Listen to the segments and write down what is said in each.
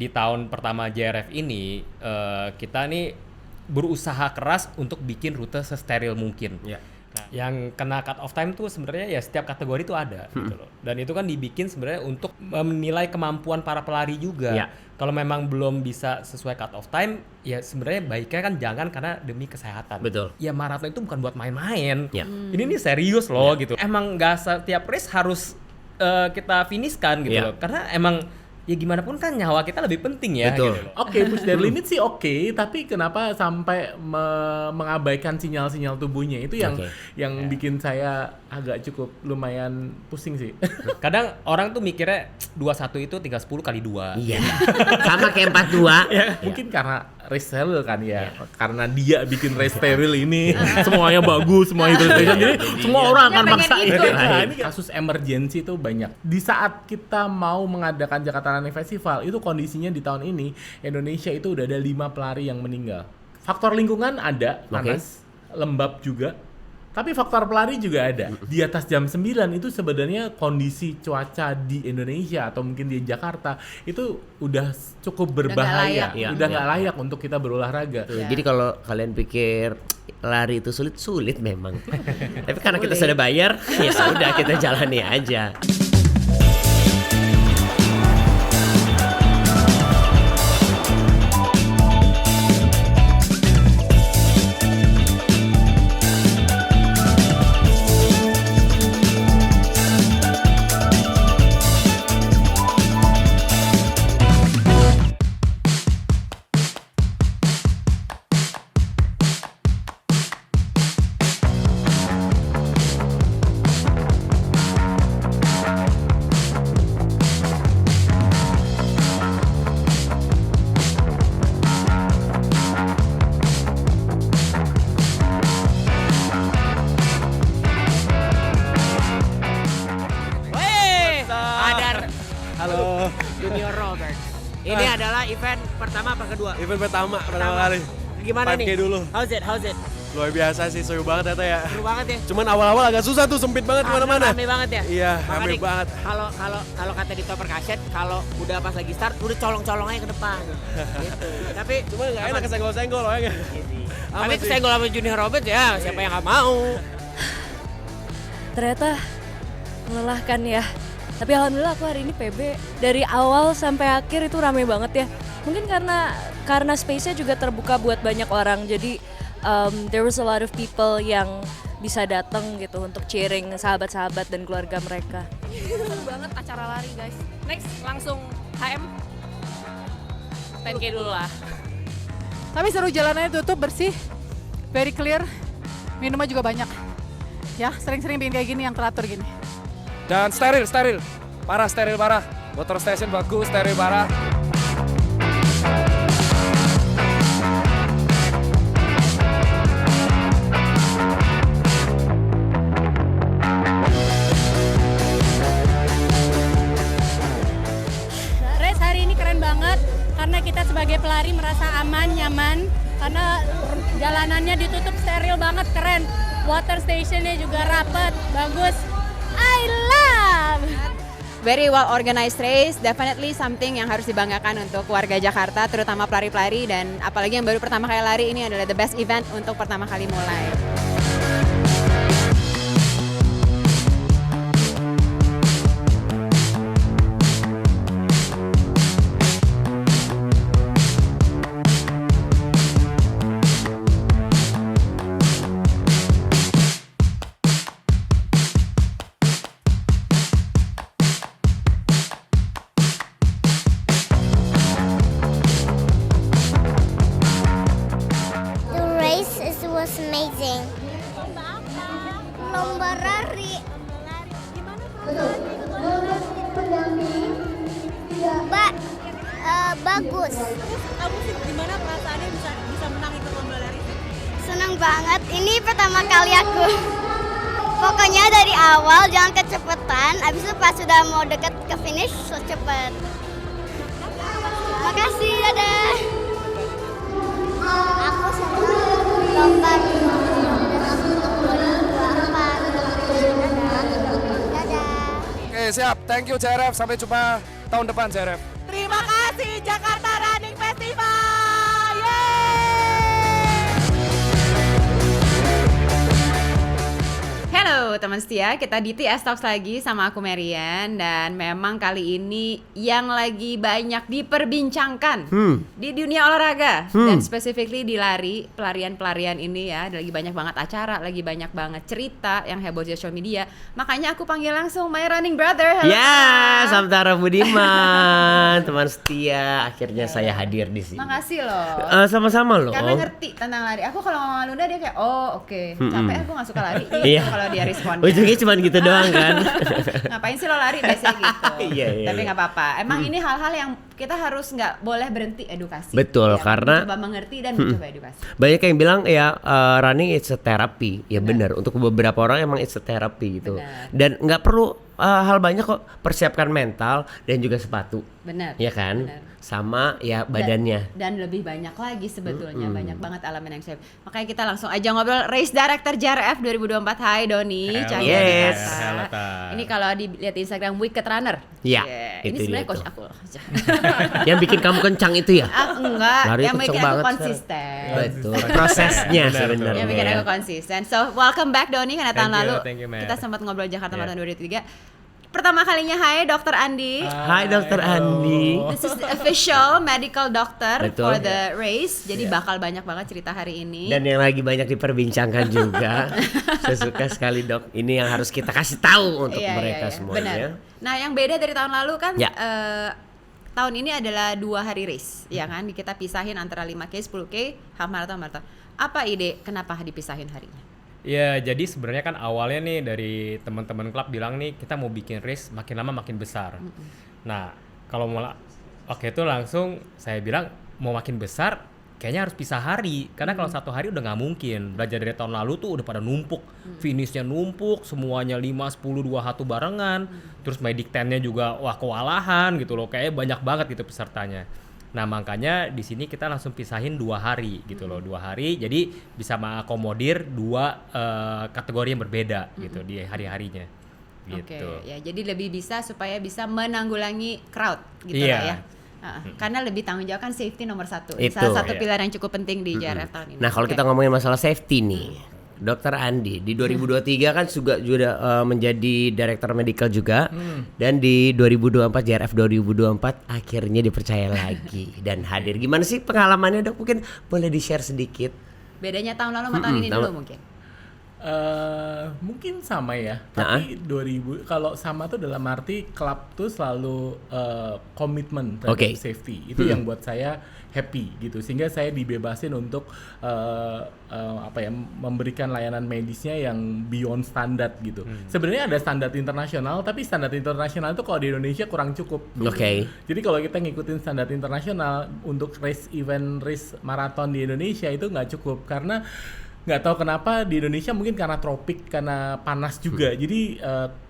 di tahun pertama JRF ini kita nih berusaha keras untuk bikin rute sesteril mungkin. Yeah. Nah, yang kena cut off time tuh sebenarnya ya setiap kategori tuh ada gitu loh. Dan itu kan dibikin sebenarnya untuk menilai kemampuan para pelari juga. Yeah. Kalau memang belum bisa sesuai cut off time, ya sebenarnya baiknya kan jangan karena demi kesehatan. Betul. Ya maraton itu bukan buat main-main. Yeah. Ini nih serius loh gitu. Emang nggak setiap race harus kita finishkan gitu loh. Karena emang ya gimana pun kan nyawa kita lebih penting ya. Betul. Gitu loh. Oke, push their limit sih oke, tapi kenapa sampai mengabaikan sinyal-sinyal tubuhnya itu yang bikin saya agak cukup lumayan pusing sih. Kadang orang tuh mikirnya 21 itu tinggal 10 kali 2. Iya. Sama kayak 42. Ya, mungkin karena race steril kan ya. Karena dia bikin race steril ini semuanya bagus, semua itu jadi semua orang akan maksain. Nah, ini kasus emergency itu banyak. Di saat kita mau mengadakan Jakarta Running Festival, itu kondisinya di tahun ini Indonesia itu udah ada 5 pelari yang meninggal. Faktor lingkungan ada, panas, lembab juga. Tapi faktor pelari juga ada. Di atas jam 9 itu sebenarnya kondisi cuaca di Indonesia atau mungkin di Jakarta itu udah cukup berbahaya. Udah nggak layak untuk kita berolahraga. Jadi kalau kalian pikir lari itu sulit memang. Tapi karena kita sudah bayar, ya sudah kita jalani aja. Halo. Junior Robert. Ini adalah event pertama apa kedua? Event pertama kali. Gimana 5K nih? dulu. How's it? Luar biasa sih, seru banget ternyata ya. Seru banget ya. Cuman awal-awal agak susah tuh, sempit banget kemana-mana. Rame banget ya. Iya, Makanya rame banget. Kalau kata di Top Percussion, kalau udah pas lagi start udah colong-colong aja ke depan. Gitu. Tapi Cuma nggak enak kesenggol-senggol loh ya. tapi kesenggol sama Junior Robert ya, siapa yang nggak mau? Ternyata melelahkan ya. Tapi alhamdulillah aku hari ini PB dari awal sampai akhir itu rame banget ya. Mungkin karena space-nya juga terbuka buat banyak orang. Jadi there was a lot of people yang bisa datang gitu untuk cheering sahabat-sahabat dan keluarga mereka. Seru banget acara lari guys. Next langsung HM 10K dulu lah. Tapi seru, jalanannya tutup, bersih, very clear, minumnya juga banyak. Ya, sering-sering bikin kayak gini yang teratur gini. Dan steril, steril parah. Water station bagus, steril parah. Race hari ini keren banget karena kita sebagai pelari merasa aman, nyaman karena jalanannya ditutup, steril banget, keren. Water stationnya juga rapet, bagus. I love. Very well organized race, definitely something yang harus dibanggakan untuk warga Jakarta, terutama pelari-pelari, dan apalagi yang baru pertama kali lari, ini adalah the best event untuk pertama kali mulai. Was amazing. Lomba lari. Bagus. Kamu sih gimana perasaannya bisa menang ikut lomba lari? Senang banget. Ini pertama kali aku. Pokoknya dari awal jangan kecepatan. Abis itu pas sudah mau deket ke finish, so cepet. Makasih, dadah. Aku senang lomba di Oke, siap. Thank you JRF. Sampai jumpa tahun depan JRF. Terima kasih Jakarta. teman setia, kita di TS Talks lagi sama aku Marian. Dan memang kali ini yang lagi banyak diperbincangkan di dunia olahraga dan specifically di lari, pelarian ini ya, lagi banyak banget acara, lagi banyak banget cerita yang heboh di social media. Makanya aku panggil langsung my running brother. Halo, Samtara Budiman, teman setia. Akhirnya saya hadir di sini. Makasih loh. Sama-sama loh. Karena ngerti tentang lari. Aku kalau ngomong sama Luna dia kayak capek aku gak suka lari gitu. Kalau dia responnya. Ujungnya cuma gitu doang kan. Ngapain sih lo lari biasanya gitu. Iya. Tapi nggak apa-apa. Emang ini hal-hal yang kita harus nggak boleh berhenti edukasi. Betul, karena mencoba mengerti dan mencoba edukasi. Banyak yang bilang running it's a therapy. Ya benar. Untuk beberapa orang emang it's a therapy gitu. Benar. Dan nggak perlu hal banyak kok, persiapkan mental dan juga sepatu. Benar. Ya kan? Benar. Sama ya badannya. Dan lebih banyak lagi sebetulnya, banyak banget elemen yang saya. Makanya kita langsung aja ngobrol. Race Director JRF 2024. Hai Doni. Yes. Ini kalau dilihat di Instagram Wicked Runner. Iya. Ini sebenarnya coach aku. Yang bikin kamu kencang itu ya? Enggak, lari yang bikin aku konsisten. Betul. Prosesnya sebenarnya. Yang bikin aku konsisten. So, welcome back Doni, karena tahun lalu kita sempat ngobrol Jakarta Marathon 2023. Pertama kalinya, hai Dr. Andi. Hai Dr. Andi. This is the official medical doctor for the race. Jadi bakal banyak banget cerita hari ini. Dan yang lagi banyak diperbincangkan juga. Saya suka sekali dok. Ini yang harus kita kasih tau untuk mereka semuanya. Benar. Nah, yang beda dari tahun lalu kan tahun ini adalah 2 hari race, ya kan? Kita pisahin antara 5K, 10K, half marathon, marathon. Apa ide kenapa dipisahin harinya? Ya, jadi sebenarnya kan awalnya nih dari teman-teman klub bilang nih kita mau bikin race makin lama makin besar. Nah, kalau mau itu langsung saya bilang mau makin besar kayaknya harus pisah hari, karena kalau satu hari udah nggak mungkin. Belajar dari tahun lalu tuh udah pada numpuk, finishnya numpuk, semuanya 5, 10, 21 barengan. Terus medic time-nya juga kewalahan gitu loh, kayaknya banyak banget gitu pesertanya. Nah, makanya di sini kita langsung pisahin 2 hari gitu loh, 2 hari. Jadi bisa mengakomodir 2 kategori yang berbeda gitu di hari-harinya. Gitu. Oke, ya jadi lebih bisa supaya bisa menanggulangi crowd gitu lah ya. Karena lebih tanggung jawab kan safety nomor 1. Salah satu pilar yang cukup penting di JRF tahun ini. Nah, kalau kita ngomongin masalah safety nih, Dr. Andi di 2023 kan juga menjadi direktur medical juga, dan di 2024 JRF 2024 akhirnya dipercaya lagi dan hadir. Gimana sih pengalamannya dok? Mungkin boleh di-share sedikit. Bedanya tahun lalu sama tahun ini dulu mungkin. Mungkin sama ya, tapi 2000 kalau sama tuh dalam arti klub tuh selalu komitmen terhadap safety. Itu yang buat saya happy gitu, sehingga saya dibebasin untuk memberikan layanan medisnya yang beyond standar gitu. Sebenarnya ada standar internasional, tapi standar internasional itu kalau di Indonesia kurang cukup. Jadi kalau kita ngikutin standar internasional untuk event race maraton di Indonesia itu nggak cukup, karena nggak tahu kenapa di Indonesia, mungkin karena tropik, karena panas juga. Jadi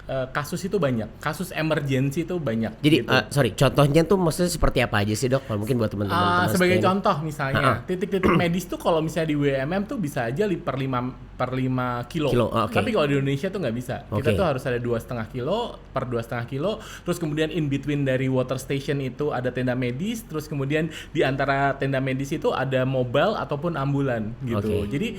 kasus itu banyak, kasus emergency itu banyak. Jadi gitu. contohnya tuh maksudnya seperti apa aja sih dok? Kalau mungkin buat teman-teman. Sebagai contoh misalnya, titik-titik medis tuh kalau misalnya di WMM tuh bisa aja per 5 kilo. Tapi kalau di Indonesia tuh nggak bisa. Kita tuh harus ada 2,5 kilo per 2,5 kilo. Terus kemudian in between dari water station itu ada tenda medis. Terus kemudian di antara tenda medis itu ada mobile ataupun ambulan gitu. Jadi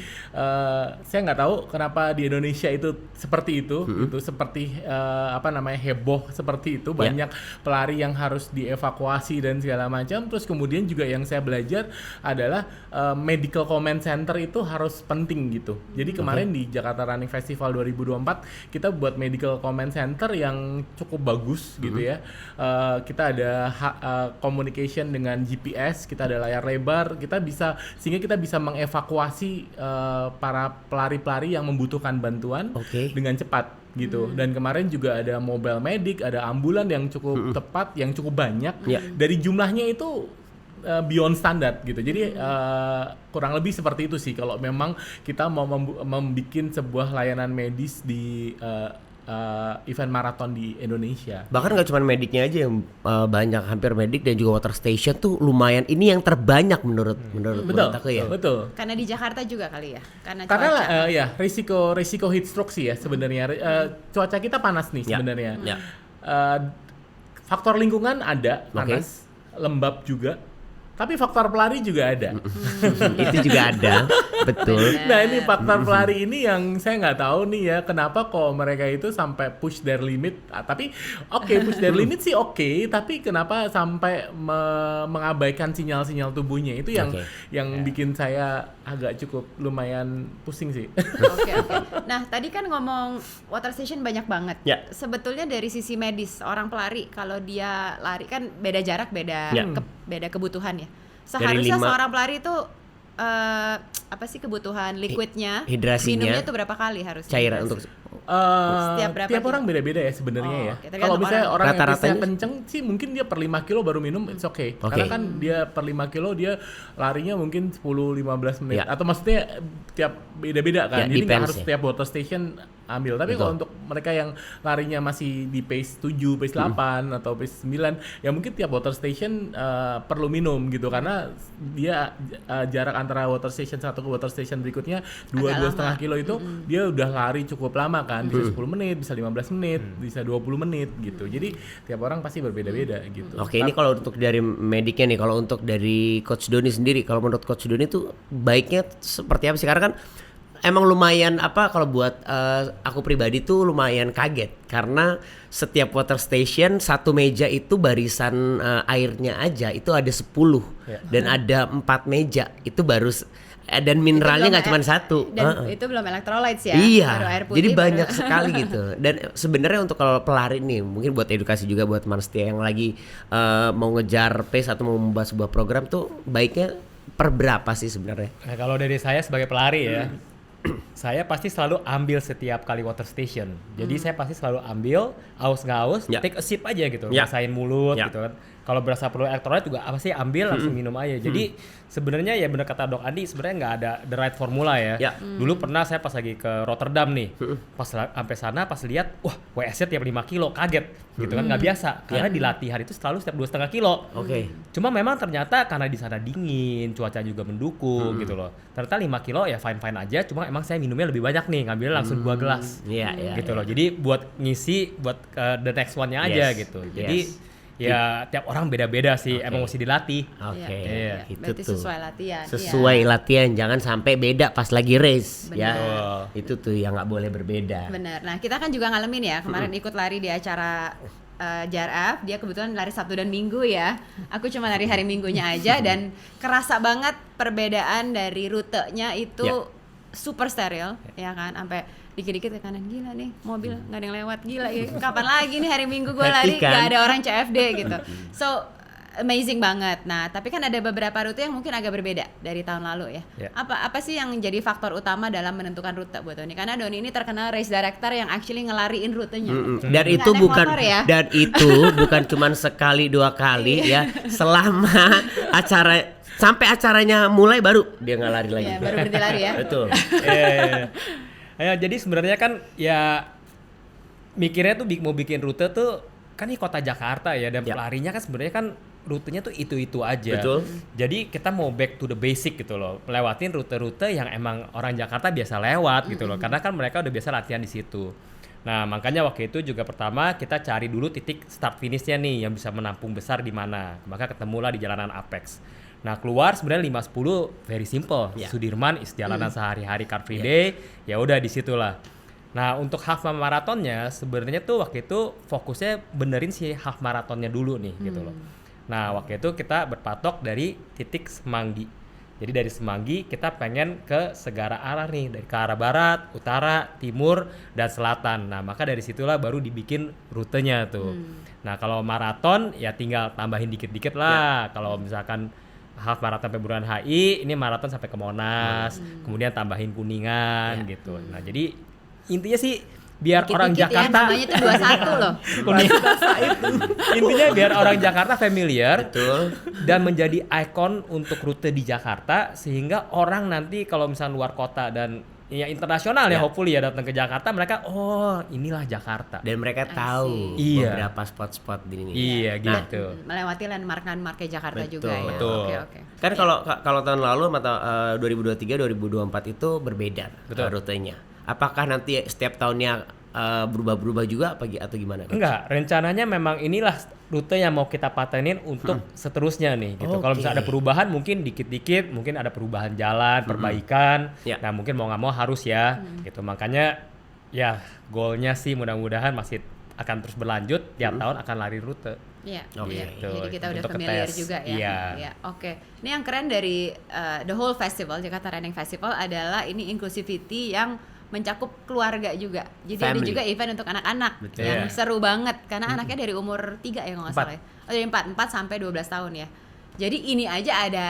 saya nggak tahu kenapa di Indonesia itu seperti itu, gitu, seperti heboh seperti itu, banyak pelari yang harus dievakuasi dan segala macam. Terus kemudian juga yang saya belajar adalah medical command center itu harus penting gitu. Jadi kemarin di Jakarta Running Festival 2024 kita buat medical command center yang cukup bagus gitu ya. Kita ada communication dengan GPS, kita ada layar lebar, sehingga kita bisa mengevakuasi para pelari-pelari yang membutuhkan bantuan dengan cepat gitu. Dan kemarin juga ada mobile medic, ada ambulan yang cukup tepat, yang cukup banyak. Dari jumlahnya itu beyond standar gitu. Jadi kurang lebih seperti itu sih kalau memang kita mau membuat sebuah layanan medis di event maraton di Indonesia. Bahkan nggak cuma mediknya aja yang banyak, hampir medik dan juga water station tuh lumayan. Ini yang terbanyak menurut aku ya. Betul. Karena di Jakarta juga kali ya. Karena risiko heat stroke sih ya sebenarnya. Cuaca kita panas nih sebenarnya. Ya. Faktor lingkungan ada, panas, lembab juga. Tapi faktor pelari juga ada. Itu juga ada, betul. Nah ini faktor pelari ini yang saya nggak tahu nih ya, kenapa kok mereka itu sampai push their limit. Tapi push their limit sih tapi kenapa sampai mengabaikan sinyal-sinyal tubuhnya itu yang bikin saya agak cukup lumayan pusing sih. Oke. Nah tadi kan ngomong water station banyak banget. Sebetulnya dari sisi medis orang pelari kalau dia lari kan beda jarak, beda kebutuhan ya. Seharusnya seorang pelari itu apa sih kebutuhan liquidnya, hidrasinya, minumnya itu berapa kali harusnya? Cairan untuk tiap orang beda-beda ya sebenarnya ya. Kalau misalnya orang yang pace-nya kenceng sih mungkin dia per 5 kilo baru minum it's okay. Karena kan dia per 5 kilo dia larinya mungkin 10-15 menit atau maksudnya tiap beda-beda kan. Jadi nggak harus tiap water station ambil. Tapi kalau untuk mereka yang larinya masih di pace 7, pace 8 atau pace 9 ya mungkin tiap water station perlu minum gitu karena dia jarak antara water station satu ke water station berikutnya 2,5 kilo itu dia udah lari cukup lama kan, bisa 10 menit, bisa 15 menit, bisa 20 menit gitu. Jadi tiap orang pasti berbeda-beda gitu. Oke, ini kalau untuk dari mediknya nih, kalau untuk dari Coach Doni sendiri, kalau menurut Coach Doni itu baiknya seperti apa sih? Karena kan emang lumayan kalau buat aku pribadi tuh lumayan kaget karena setiap water station satu meja itu barisan airnya aja itu ada 10 dan ada 4 meja itu baru dan mineralnya nggak cuma satu. Dan itu belum electrolytes ya. Iya. Baru air putih, jadi banyak sekali gitu. Dan sebenarnya untuk kalau pelari nih, mungkin buat edukasi juga buat teman setia yang lagi mau ngejar pace atau mau membuat sebuah program tuh baiknya per berapa sih sebenarnya? Nah, kalau dari saya sebagai pelari ya, saya pasti selalu ambil setiap kali water station. Jadi saya pasti selalu ambil, aus nggak aus, take a sip aja gitu, rasain mulut gitu kan. Kalau berasa perlu elektrolit juga apa sih ambil langsung minum aja. Jadi sebenarnya ya benar kata Dok Andi, sebenarnya nggak ada the right formula ya. Dulu pernah saya pas lagi ke Rotterdam nih, pas sampai sana pas lihat, wah WS-nya tiap 5 kilo, kaget gitu kan, nggak biasa. Karena di latihan itu selalu setiap 2,5 kilo. Cuma memang ternyata karena di sana dingin, cuaca juga mendukung gitu loh. Ternyata 5 kilo ya fine-fine aja, cuma emang saya minumnya lebih banyak nih, ngambilnya langsung 2 gelas. Gitu loh. Jadi buat ngisi buat the next one-nya aja gitu. Jadi ya tiap orang beda-beda sih, emang mesti dilatih. Berarti tuh. Sesuai latihan. Sesuai latihan, jangan sampai beda pas lagi race. Ya, itu tuh yang nggak boleh berbeda. Benar. Nah kita kan juga ngalamin ya kemarin ikut lari di acara JRF, dia kebetulan lari Sabtu dan Minggu ya. Aku cuma lari hari Minggunya aja dan kerasa banget perbedaan dari rutenya itu super steril, ya kan, sampai dikit-dikit ke kanan, gila nih mobil nggak ada yang lewat, gila ya kapan lagi nih hari Minggu gue lari nggak ada orang CFD gitu. So amazing banget. Nah tapi kan ada beberapa rute yang mungkin agak berbeda dari tahun lalu ya. Apa sih yang jadi faktor utama dalam menentukan rute buat Doni? Karena Doni ini terkenal race director yang actually ngelariin rutenya. Dan itu bukan cuman sekali 2 kali ya. Selama sampai acaranya mulai baru dia nggak lari lagi. Baru berhenti lari ya. Betul. Ya, jadi sebenarnya kan ya mikirnya tuh mau bikin rute tuh kan ini kota Jakarta ya, dan pelarinya kan sebenarnya kan rutenya tuh itu aja. Betul. Jadi kita mau back to the basic gitu loh, lewatin rute-rute yang emang orang Jakarta biasa lewat gitu loh, karena kan mereka udah biasa latihan di situ. Nah makanya waktu itu juga pertama kita cari dulu titik start finishnya nih yang bisa menampung besar di mana, maka ketemulah di jalanan Apex. Nah keluar sebenarnya 5-10 very simple. Sudirman is jalanan sehari-hari Car Free Day, ya udah di situlah. Nah untuk half marathonnya sebenarnya tuh waktu itu fokusnya benerin si half marathonnya dulu nih gitu loh. Nah waktu itu kita berpatok dari titik Semanggi. Jadi dari Semanggi kita pengen ke segala arah nih, dari ke arah barat, utara, timur, dan selatan. Nah maka dari situlah baru dibikin rutenya tuh. Nah kalau maraton ya tinggal tambahin dikit-dikit lah. Kalau misalkan half marathon sampai Bundaran HI, ini maraton sampai ke Monas, kemudian tambahin Kuningan gitu. Nah jadi intinya sih biar orang Jakarta, namanya itu 21 loh. Intinya biar orang Jakarta familiar, dan menjadi ikon untuk rute di Jakarta, sehingga orang nanti kalau misalnya luar kota dan ya internasional ya hopefully ya datang ke Jakarta, mereka inilah Jakarta dan mereka tahu beberapa spot-spot di ini. Iya gitu. Melewati landmark Jakarta juga ya. Betul. Oke. Kan kalau tahun lalu atau 2023 2024 itu berbeda rutenya. Apakah nanti setiap tahunnya berubah-berubah juga atau gimana? Enggak, rencananya memang inilah rute yang mau kita patenin untuk seterusnya nih gitu. Kalau misalnya ada perubahan mungkin dikit-dikit, mungkin ada perubahan jalan, perbaikan. Nah mungkin mau nggak mau harus ya gitu. Makanya ya goalnya sih mudah-mudahan masih akan terus berlanjut, tiap tahun akan lari rute. Iya, gitu. Jadi kita udah Untuk familiar ngetes. juga ya. Iya. Oke. Ini yang keren dari the whole festival, Jakarta Running Festival adalah ini inclusivity yang mencakup keluarga juga. Jadi ada juga event untuk anak-anak yang seru banget karena anaknya dari umur 3 ya kalau nggak salah ya. Oh, dari 4 sampai 12 tahun ya. Jadi ini aja ada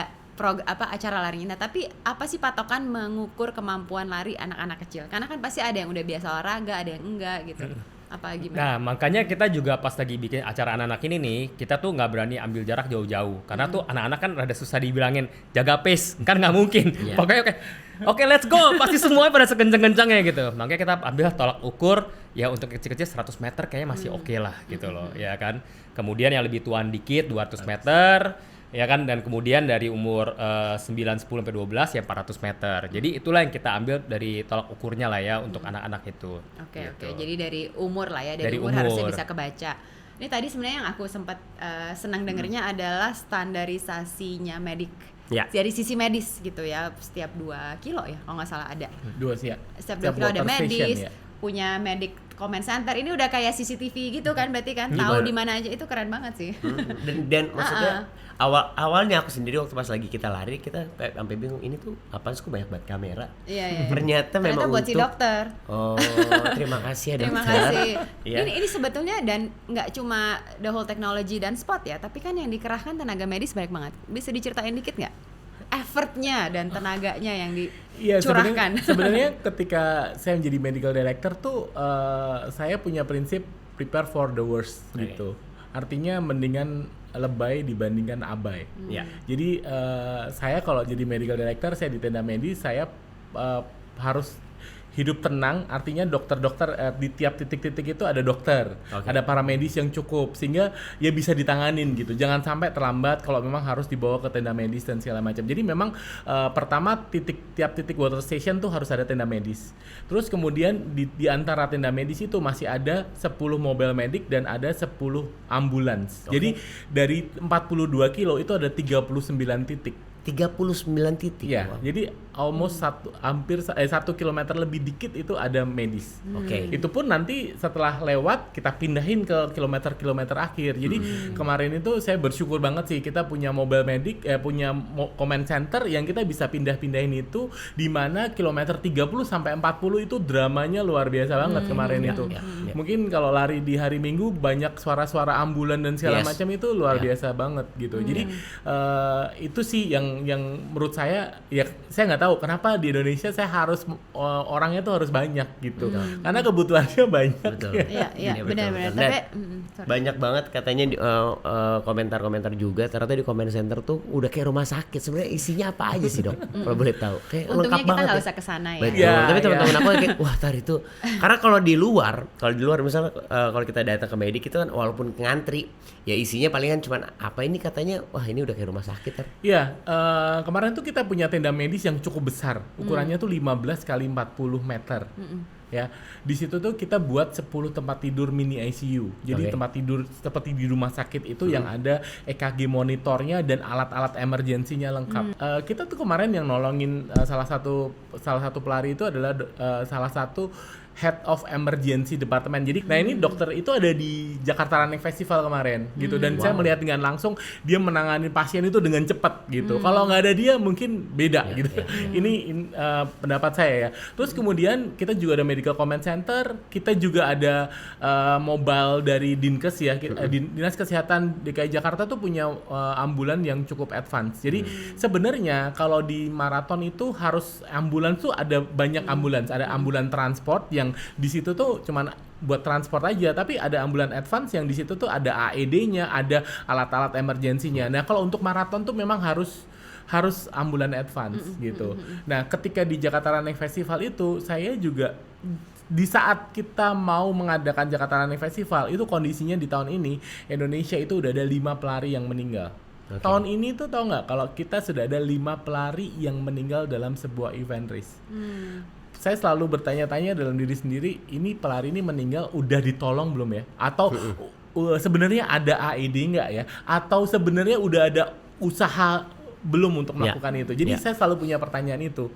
acara larinya. Nah, tapi apa sih patokan mengukur kemampuan lari anak-anak kecil? Karena kan pasti ada yang udah biasa olahraga, ada yang enggak gitu. Apa gimana? Nah makanya kita juga pas lagi bikin acara anak-anak ini nih, kita tuh nggak berani ambil jarak jauh-jauh karena tuh anak-anak kan rada susah dibilangin jaga pace, kan nggak mungkin. Pokoknya oke, let's go, pasti semuanya pada sekencang-kencangnya gitu. Makanya kita ambil tolak ukur ya untuk kecil-kecil 100 meter kayaknya masih oke lah gitu loh, ya kan. Kemudian yang lebih tuaan dikit 200 meter. Ya kan, dan kemudian dari umur 9, 10 sampai 12 ya 400 meter. Jadi itulah yang kita ambil dari tolak ukurnya lah ya untuk anak-anak itu. Oke. Jadi dari umur lah ya, dari umur harusnya bisa kebaca. Ini tadi sebenarnya yang aku sempat senang dengernya adalah standarisasinya medik. Dari sisi medis gitu ya, setiap 2 kilo ya kalau nggak salah ada. 2 sih ya. Setiap 2 kilo ada medis, punya medik comment center. Ini udah kayak CCTV gitu kan, berarti kan tahu di mana aja. Itu keren banget sih. Dan maksudnya awalnya aku sendiri waktu pas lagi kita lari kita sampai bingung ini tuh apaan sih, kok banyak banget kamera. Ternyata memang buat si dokter. Oh, terima kasih ya dokter. Terima kasih. Ini sebetulnya dan nggak cuma the whole technology dan spot ya, tapi kan yang dikerahkan tenaga medis banyak banget. Bisa diceritain dikit nggak? Effortnya dan tenaganya yang dicurahkan. Sebenarnya ketika saya menjadi medical director tuh saya punya prinsip prepare for the worst gitu. Artinya mendingan lebay dibandingkan abai. Jadi saya kalau jadi medical director, saya di tenda medis, saya harus hidup tenang, artinya dokter-dokter di tiap titik-titik itu ada dokter, ada paramedis yang cukup sehingga ya bisa ditanganin gitu. Jangan sampai terlambat kalau memang harus dibawa ke tenda medis dan segala macam. Jadi memang pertama tiap titik water station tuh harus ada tenda medis. Terus kemudian di antara tenda medis itu masih ada 10 mobile medik dan ada 10 ambulans. Jadi dari 42 kilo itu ada 39 titik. 39 titik. Ya, jadi almost hampir 1 kilometer lebih dikit itu ada medis. Itu pun nanti setelah lewat kita pindahin ke kilometer-kilometer akhir. Jadi kemarin itu saya bersyukur banget sih kita punya mobile medik, punya command center yang kita bisa pindah-pindahin itu, di mana kilometer 30 sampai 40 itu dramanya luar biasa banget kemarin itu. Mungkin kalau lari di hari Minggu banyak suara-suara ambulan dan segala macam itu luar biasa banget gitu. Jadi itu sih yang menurut saya, ya saya nggak tahu kenapa di Indonesia saya harus orangnya tuh harus banyak gitu, karena kebutuhannya banyak. Iya benar-benar. Tapi banyak banget katanya komentar-komentar juga. Ternyata di comment center tuh udah kayak rumah sakit. Sebenarnya isinya apa aja sih dok? Kalau boleh tahu. Kayak untungnya lengkap kita banget. Nggak usah kesana ya. Betul. Tapi teman-teman aku kayak wah tar itu. Karena kalau di luar misalnya kalau kita datang ke medik itu kan walaupun ngantri, ya isinya palingan cuman apa ini katanya, wah ini udah kayak rumah sakit tar. Iya. Kemarin tuh kita punya tenda medis yang cukup besar, ukurannya tuh 15 kali 40 meter. Ya, di situ tuh kita buat 10 tempat tidur mini ICU. Jadi tempat tidur seperti di rumah sakit itu yang ada EKG monitornya dan alat-alat emergensinya lengkap. Kita tuh kemarin yang nolongin salah satu pelari itu adalah salah satu Head of Emergency Department. Jadi, nah ini dokter itu ada di Jakarta Running Festival kemarin, gitu. Dan saya melihat dengan langsung dia menangani pasien itu dengan cepat, gitu. Kalau nggak ada dia mungkin beda, gitu. Ini pendapat saya ya. Terus kemudian kita juga ada Medical Command Center, kita juga ada mobile dari Dinkes ya, Dinas Kesehatan DKI Jakarta tuh punya ambulan yang cukup advance. Jadi sebenarnya kalau di maraton itu harus ambulans tuh ada banyak ambulans, ada ambulan transport yang di situ tuh cuman buat transport aja, tapi ada ambulan advance yang di situ tuh ada AED-nya, ada alat-alat emergensinya. Nah, kalau untuk maraton tuh memang harus ambulan advance gitu. Nah, ketika di Jakarta Running Festival itu saya juga di saat kita mau mengadakan Jakarta Running Festival itu kondisinya di tahun ini Indonesia itu udah ada 5 pelari yang meninggal. Tahun ini tuh tahu nggak kalau kita sudah ada 5 pelari yang meninggal dalam sebuah event race. saya selalu bertanya-tanya dalam diri sendiri, ini pelari ini meninggal udah ditolong belum ya? Atau sebenarnya ada AED nggak ya? Atau sebenarnya udah ada usaha belum untuk melakukan itu? Jadi saya selalu punya pertanyaan itu.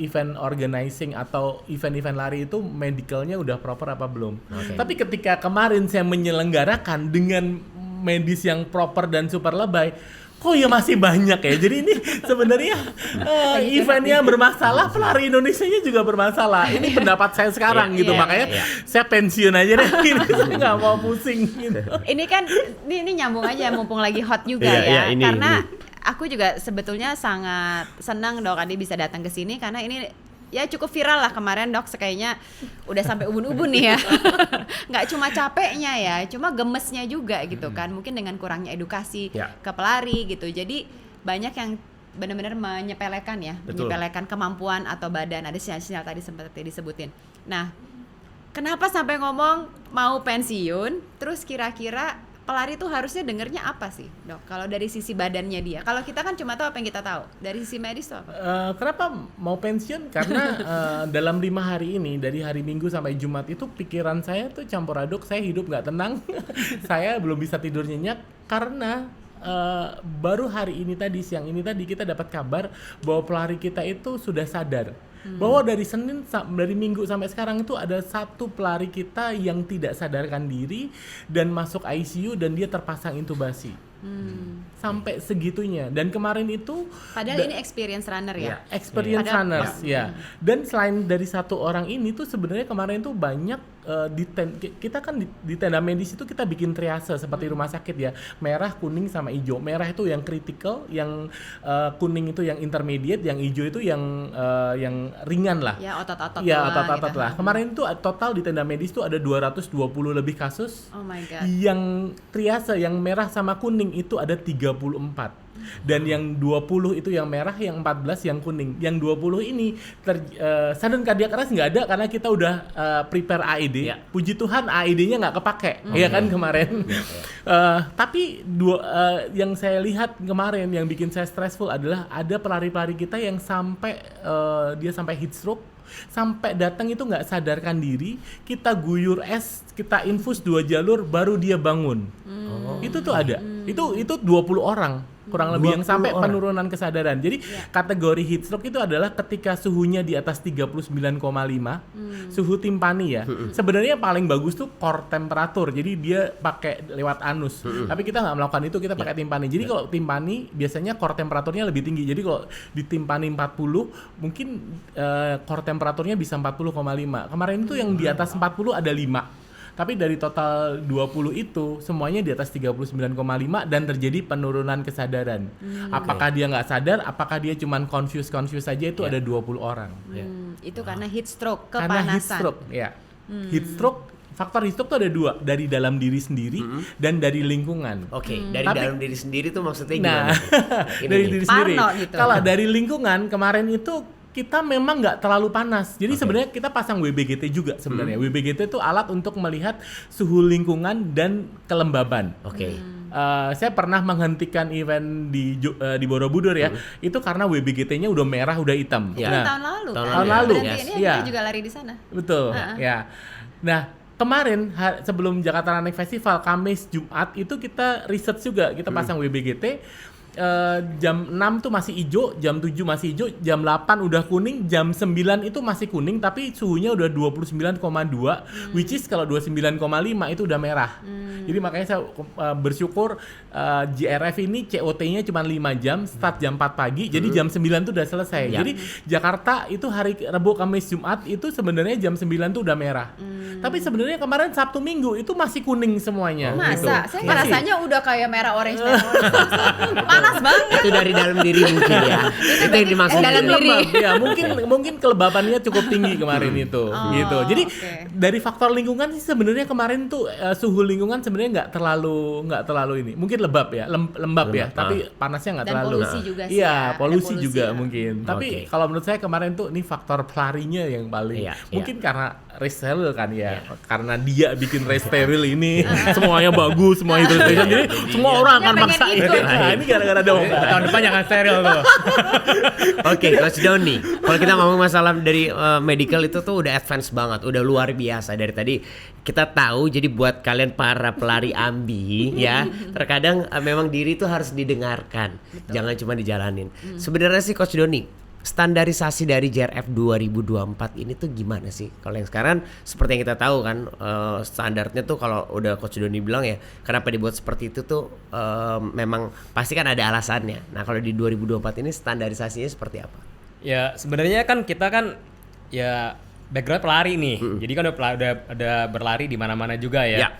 Event organizing atau event-event lari itu medicalnya udah proper apa belum? Tapi ketika kemarin saya menyelenggarakan dengan medis yang proper dan super lebay, kok ya masih banyak ya. Jadi ini sebenarnya eventnya bermasalah, pelari Indonesianya juga bermasalah. Ini pendapat saya sekarang gitu. Makanya saya pensiun aja deh. Saya nggak mau pusing gitu. Ini kan ini nyambung aja mumpung lagi hot juga karena aku juga sebetulnya sangat senang Dok Andi bisa datang ke sini karena ini ya cukup viral lah kemarin Dok, kayaknya udah sampai ubun-ubun nih ya. Nggak cuma capeknya ya, cuma gemesnya juga gitu kan. Mungkin dengan kurangnya edukasi ke pelari gitu. Jadi banyak yang benar-benar menyepelekan ya, menyepelekan kemampuan atau badan. Ada sinyal-sinyal tadi sempat disebutin. Nah, kenapa sampai ngomong mau pensiun? Terus kira-kira pelari tuh harusnya dengernya apa sih, Dok? Kalau dari sisi badannya dia. Kalau kita kan cuma tahu apa yang kita tahu. Dari sisi medis tuh apa? Kenapa mau pensiun? Karena dalam 5 hari ini, dari hari Minggu sampai Jumat itu pikiran saya tuh campur aduk. Saya hidup nggak tenang. Saya belum bisa tidur nyenyak karena baru hari ini tadi, siang ini tadi kita dapat kabar bahwa pelari kita itu sudah sadar. Bahwa dari Minggu sampai sekarang itu ada 1 pelari kita yang tidak sadarkan diri dan masuk ICU dan dia terpasang intubasi. Sampai segitunya. Dan kemarin itu padahal ini experience runner ya. Experience runners ya. Dan selain dari 1 orang ini tuh sebenarnya kemarin tuh banyak kita kan di tenda medis itu kita bikin triase seperti rumah sakit ya. Merah, kuning sama hijau. Merah itu yang critical, yang kuning itu yang intermediate, yang hijau itu yang ringan lah. Ya, otot-otot. Ya, otot-otot gitu lah. Kemarin itu total di tenda medis itu ada 220 lebih kasus. Oh my god. Yang triase yang merah sama kuning itu ada 34. Dan yang 20 itu yang merah, yang 14 yang kuning. Yang 20 ini sudden cardiac arrest nggak ada karena kita udah prepare AED. Puji Tuhan AED-nya nggak kepake, ya kan kemarin. Tapi yang saya lihat kemarin yang bikin saya stressful adalah ada pelari-pelari kita yang sampai dia sampai heat stroke, sampai datang itu nggak sadarkan diri, kita guyur es, kita infus 2 jalur baru dia bangun. Itu tuh ada. Itu 20 orang kurang lebih yang sampai penurunan kesadaran. Jadi kategori heat stroke itu adalah ketika suhunya di atas 39,5, suhu timpani ya. Sebenarnya paling bagus tuh core temperatur. Jadi dia pakai lewat anus. Tapi kita nggak melakukan itu, kita pakai timpani. Jadi kalau timpani biasanya core temperaturnya lebih tinggi. Jadi kalau di timpani 40, mungkin core temperaturnya bisa 40,5. Kemarin itu yang di atas 40 ada 5. Tapi dari total 20 itu semuanya di atas 39,5 dan terjadi penurunan kesadaran. Apakah dia nggak sadar, apakah dia cuman confuse saja, itu ada 20 orang. Itu karena heat stroke, kepanasan. Karena heat stroke, ya. Heat stroke, faktor heat stroke itu ada 2, dari dalam diri sendiri dan dari lingkungan. Dalam diri sendiri tuh maksudnya gimana? Dari diri sendiri. Gitu. Kalau dari lingkungan kemarin itu kita memang nggak terlalu panas. Jadi sebenarnya kita pasang WBGT juga sebenarnya. WBGT itu alat untuk melihat suhu lingkungan dan kelembaban. Saya pernah menghentikan event di Borobudur ya. Itu karena WBGT-nya udah merah, udah hitam. Tahun lalu. Tahun lalu. Berarti ini juga lari di sana. Betul. Ya. Nah, kemarin sebelum Jakarta Running Festival, Kamis, Jumat itu kita riset juga, kita pasang WBGT. Jam 6 tuh masih hijau, jam 7 masih hijau, jam 8 udah kuning, jam 9 itu masih kuning tapi suhunya udah 29,2, which is kalau 29,5 itu udah merah. Jadi makanya saya bersyukur JRF ini COT-nya cuma 5 jam, start jam 4 pagi, jadi jam 9 tuh udah selesai. Jadi Jakarta itu hari Rabu, Kamis, Jumat itu sebenarnya jam 9 tuh udah merah. Tapi sebenarnya kemarin Sabtu Minggu itu masih kuning semuanya. Masa? Gitu. Saya ngerasanya udah kayak merah orange. Panas banget. Itu dari dalam diri mungkin ya. Itu yang dimaksud dalam diri. Ya, mungkin kelebabannya cukup tinggi kemarin itu, gitu. Jadi dari faktor lingkungan sih sebenarnya kemarin tuh suhu lingkungan sebenarnya nggak terlalu ini. Mungkin lembab ya, tapi panasnya nggak terlalu. Dan polusi juga sih. Iya, polusi juga mungkin. Tapi kalau menurut saya kemarin tuh ini faktor pelarinya yang paling mungkin karena race steril kan ya. Karena dia bikin race steril ini semuanya bagus, semua hydration. Jadi semua orang akan maksain. Nah, ini gara-gara dong. Tahun depan jangan steril tuh. Oke, Coach Doni. Kalau kita ngomong masalah dari medical itu tuh udah advance banget, udah luar biasa. Dari tadi kita tahu, jadi buat kalian para pelari ambi ya, terkadang memang diri itu harus didengarkan. Betul. Jangan cuma dijalanin. Sebenarnya sih Coach Doni, standarisasi dari JRF 2024 ini tuh gimana sih? Kalau yang sekarang seperti yang kita tahu kan, standarnya tuh kalau udah Coach Doni bilang ya, kenapa dibuat seperti itu tuh memang pasti kan ada alasannya. Nah kalau di 2024 ini standarisasinya seperti apa? Ya sebenarnya kan kita kan ya background pelari nih, jadi kan udah berlari di mana-mana juga ya.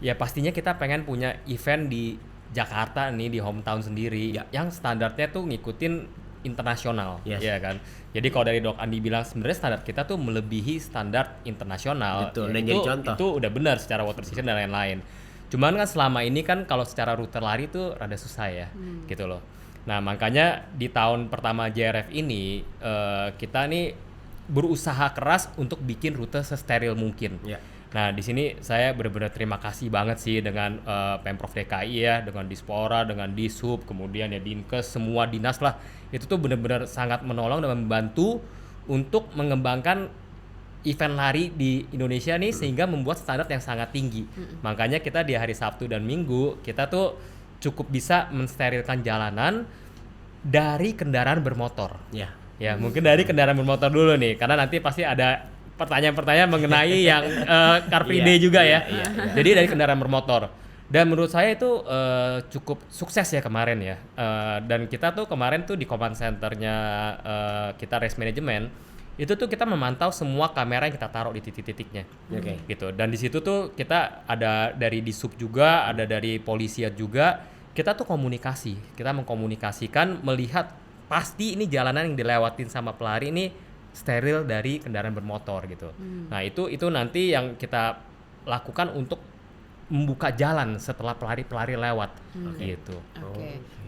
Ya pastinya kita pengen punya event di Jakarta nih, di hometown sendiri, yang standarnya tuh ngikutin internasional, ya kan. Jadi kalau dari Dok Andi bilang sebenarnya standar kita tuh melebihi standar internasional. Betul, dan jadi contoh. Itu udah benar secara water station dan lain-lain. Cuman kan selama ini kan kalau secara rute lari tuh rada susah ya, gitu loh. Nah makanya di tahun pertama JRF ini kita nih berusaha keras untuk bikin rute sesteril mungkin. Nah di sini saya benar-benar terima kasih banget sih dengan Pemprov DKI ya, dengan Dispora, dengan Dishub, kemudian ya Dinkes, semua dinas lah. Itu tuh benar-benar sangat menolong dan membantu untuk mengembangkan event lari di Indonesia nih sehingga membuat standar yang sangat tinggi. Makanya kita di hari Sabtu dan Minggu kita tuh cukup bisa mensterilkan jalanan dari kendaraan bermotor. Ya mungkin dari kendaraan bermotor dulu nih, karena nanti pasti ada pertanyaan-pertanyaan mengenai yang Car Free Day juga ya. Jadi dari kendaraan bermotor. Dan menurut saya itu cukup sukses ya kemarin ya. Dan kita tuh kemarin tuh di command centernya kita race management itu tuh kita memantau semua kamera yang kita taruh di titik-titiknya. Gitu. Dan di situ tuh kita ada dari Dishub juga, ada dari polisian juga. Kita tuh komunikasi. Kita mengkomunikasikan melihat pasti ini jalanan yang dilewatin sama pelari ini steril dari kendaraan bermotor gitu. Nah itu nanti yang kita lakukan untuk membuka jalan setelah pelari-pelari lewat gitu.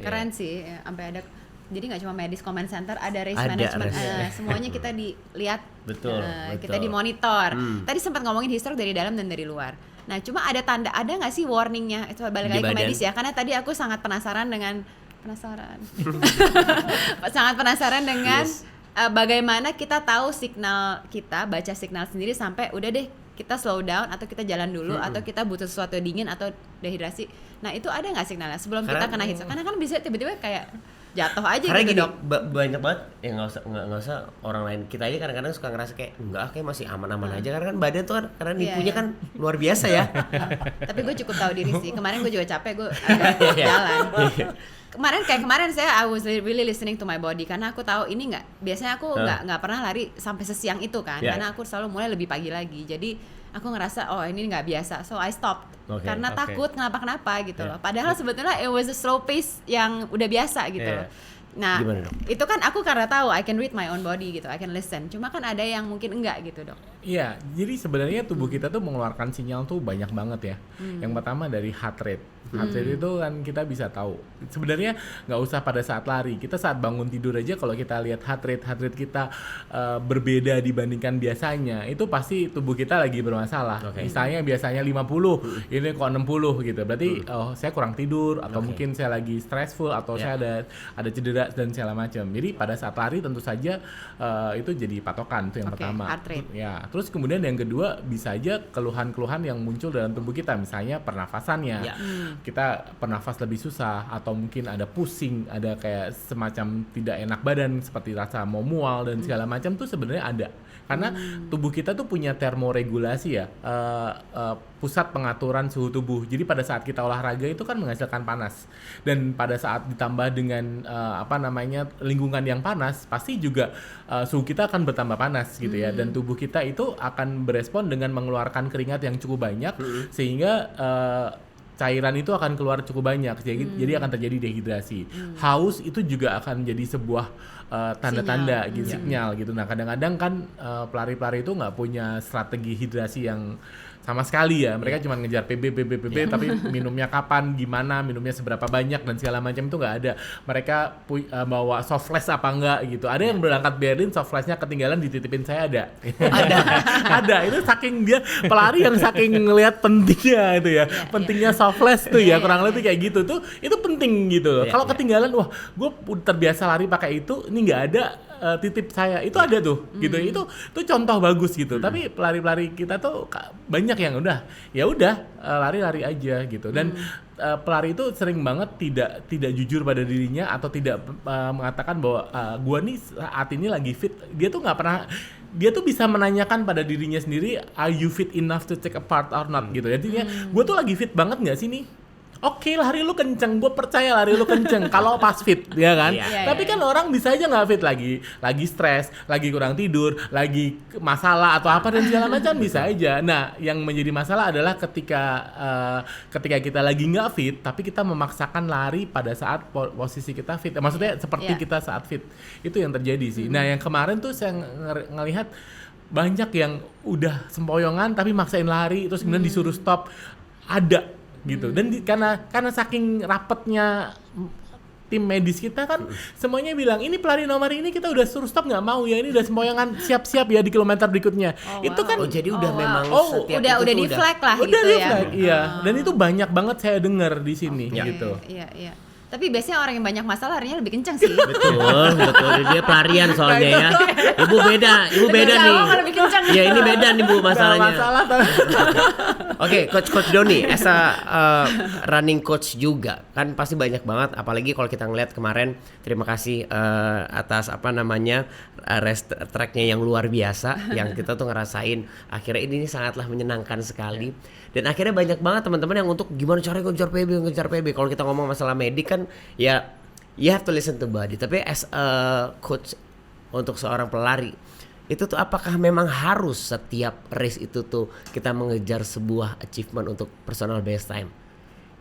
Keren sih, sampai ada. Jadi nggak cuma medis command center, ada race management, semuanya kita dilihat, kita dimonitor. Tadi sempat ngomongin historik dari dalam dan dari luar. Nah cuma ada nggak sih warningnya? Itu balik lagi ke medis ya, karena tadi aku sangat penasaran dengan sangat penasaran dengan bagaimana kita tahu signal kita, baca signal sendiri sampai udah deh kita slow down atau kita jalan dulu atau kita butuh sesuatu dingin atau dehidrasi. Nah itu ada nggak signalnya sebelum kita kena hit? Karena kan bisa tiba-tiba kayak jatuh aja. Karena gitu. Karena gini banyak banget ya, nggak usah orang lain, kita aja kadang-kadang suka ngerasa kayak kayak masih aman-aman aja, karena kan badan tuh kan karena nipunya kan luar biasa ya. Tapi gue cukup tahu diri sih. Kemarin gue juga capek, gue agak jalan. Kemarin I was really listening to my body, karena aku tahu ini biasanya aku nggak pernah lari sampai sesiang itu kan, karena aku selalu mulai lebih pagi lagi. Jadi aku ngerasa ini nggak biasa, so I stopped karena takut kenapa gitu loh. Padahal sebetulnya it was a slow pace yang udah biasa gitu loh. Nah itu kan aku karena tahu I can read my own body gitu, I can listen. Cuma kan ada yang mungkin enggak gitu Dok. Iya, jadi sebenarnya tubuh kita tuh mengeluarkan sinyal tuh banyak banget ya. Yang pertama dari heart rate. Heart rate itu kan kita bisa tahu. Sebenarnya nggak usah pada saat lari. Kita saat bangun tidur aja kalau kita lihat heart rate kita berbeda dibandingkan biasanya, itu pasti tubuh kita lagi bermasalah. Misalnya biasanya 50, ini kok 60 gitu. Berarti saya kurang tidur atau mungkin saya lagi stressful atau saya ada cedera dan segala macam. Jadi pada saat lari tentu saja itu jadi patokan, itu yang pertama. Heart rate. Ya, terus kemudian yang kedua bisa aja keluhan-keluhan yang muncul dalam tubuh kita, misalnya pernafasannya. Kita bernafas lebih susah atau mungkin ada pusing, ada kayak semacam tidak enak badan seperti rasa mau mual dan segala macam tuh sebenarnya ada. Karena tubuh kita tuh punya termoregulasi ya, pusat pengaturan suhu tubuh. Jadi pada saat kita olahraga itu kan menghasilkan panas, dan pada saat ditambah dengan lingkungan yang panas, pasti juga suhu kita akan bertambah panas gitu ya, dan tubuh kita itu akan berespon dengan mengeluarkan keringat yang cukup banyak sehingga cairan itu akan keluar cukup banyak, jadi akan terjadi dehidrasi. Haus itu juga akan jadi sebuah tanda-tanda gitu, sinyal gitu. Nah kadang-kadang kan pelari-pelari itu nggak punya strategi hidrasi yang sama sekali ya. Mereka cuma ngejar PB tapi minumnya kapan, gimana, minumnya seberapa banyak dan segala macam itu nggak ada. Mereka bawa soft flash apa enggak gitu. Ada yang berangkat Berlin soft flashnya ketinggalan, dititipin saya ada. Ada. Itu saking dia pelari yang saking ngelihat pentingnya itu ya. Pentingnya soft flash tuh ya, kurang lebih kayak gitu tuh. Itu penting gitu. Kalau ketinggalan, wah, gue terbiasa lari pakai itu, ini nggak ada. Titip saya itu ada tuh gitu, itu contoh bagus gitu. Tapi pelari-pelari kita tuh banyak yang udah lari-lari aja gitu. Dan pelari itu sering banget tidak jujur pada dirinya atau tidak mengatakan bahwa gua nih saat ini lagi fit. Dia tuh nggak pernah, dia tuh bisa menanyakan pada dirinya sendiri, are you fit enough to take a part or not gitu. Jadinya gua tuh lagi fit banget nggak sih nih? Oke, lari lu kenceng, gue percaya lari lu kenceng kalau pas fit, ya kan? Tapi kan orang bisa aja nggak fit, lagi stres, lagi kurang tidur, lagi masalah atau apa dan segala macam bisa aja. Nah, yang menjadi masalah adalah ketika kita lagi nggak fit, tapi kita memaksakan lari pada saat posisi kita fit. Maksudnya seperti kita saat fit, itu yang terjadi sih. Nah, yang kemarin tuh saya ngelihat banyak yang udah sempoyongan tapi maksain lari, terus kemudian disuruh stop, ada. Gitu. Dan karena saking rapetnya tim medis kita kan semuanya bilang ini pelari nomor ini kita udah suruh stop nggak mau ya, ini udah sempoyangan siap-siap ya di kilometer berikutnya. Itu kan jadi udah memang setiap udah di flag lah udah gitu di ya. Flag, iya. Dan itu banyak banget saya dengar di sini gitu. Iya. Tapi biasanya orang yang banyak masalah larinya lebih kencang sih. Betul. Dia pelarian soalnya ya. Ibu beda nih. Lebih kencang. Ya ini beda nih Bu masalahnya. Oke, Coach Doni, as a running coach juga kan pasti banyak banget. Apalagi kalau kita ngeliat kemarin, terima kasih atas race tracknya yang luar biasa, yang kita tuh ngerasain. Akhirnya ini sangatlah menyenangkan sekali. Dan akhirnya banyak banget teman-teman yang untuk gimana caranya ngejar PB. Kalau kita ngomong masalah medik kan ya you have to listen to body. Tapi as a coach untuk seorang pelari, itu tuh apakah memang harus setiap race itu tuh kita mengejar sebuah achievement untuk personal best time?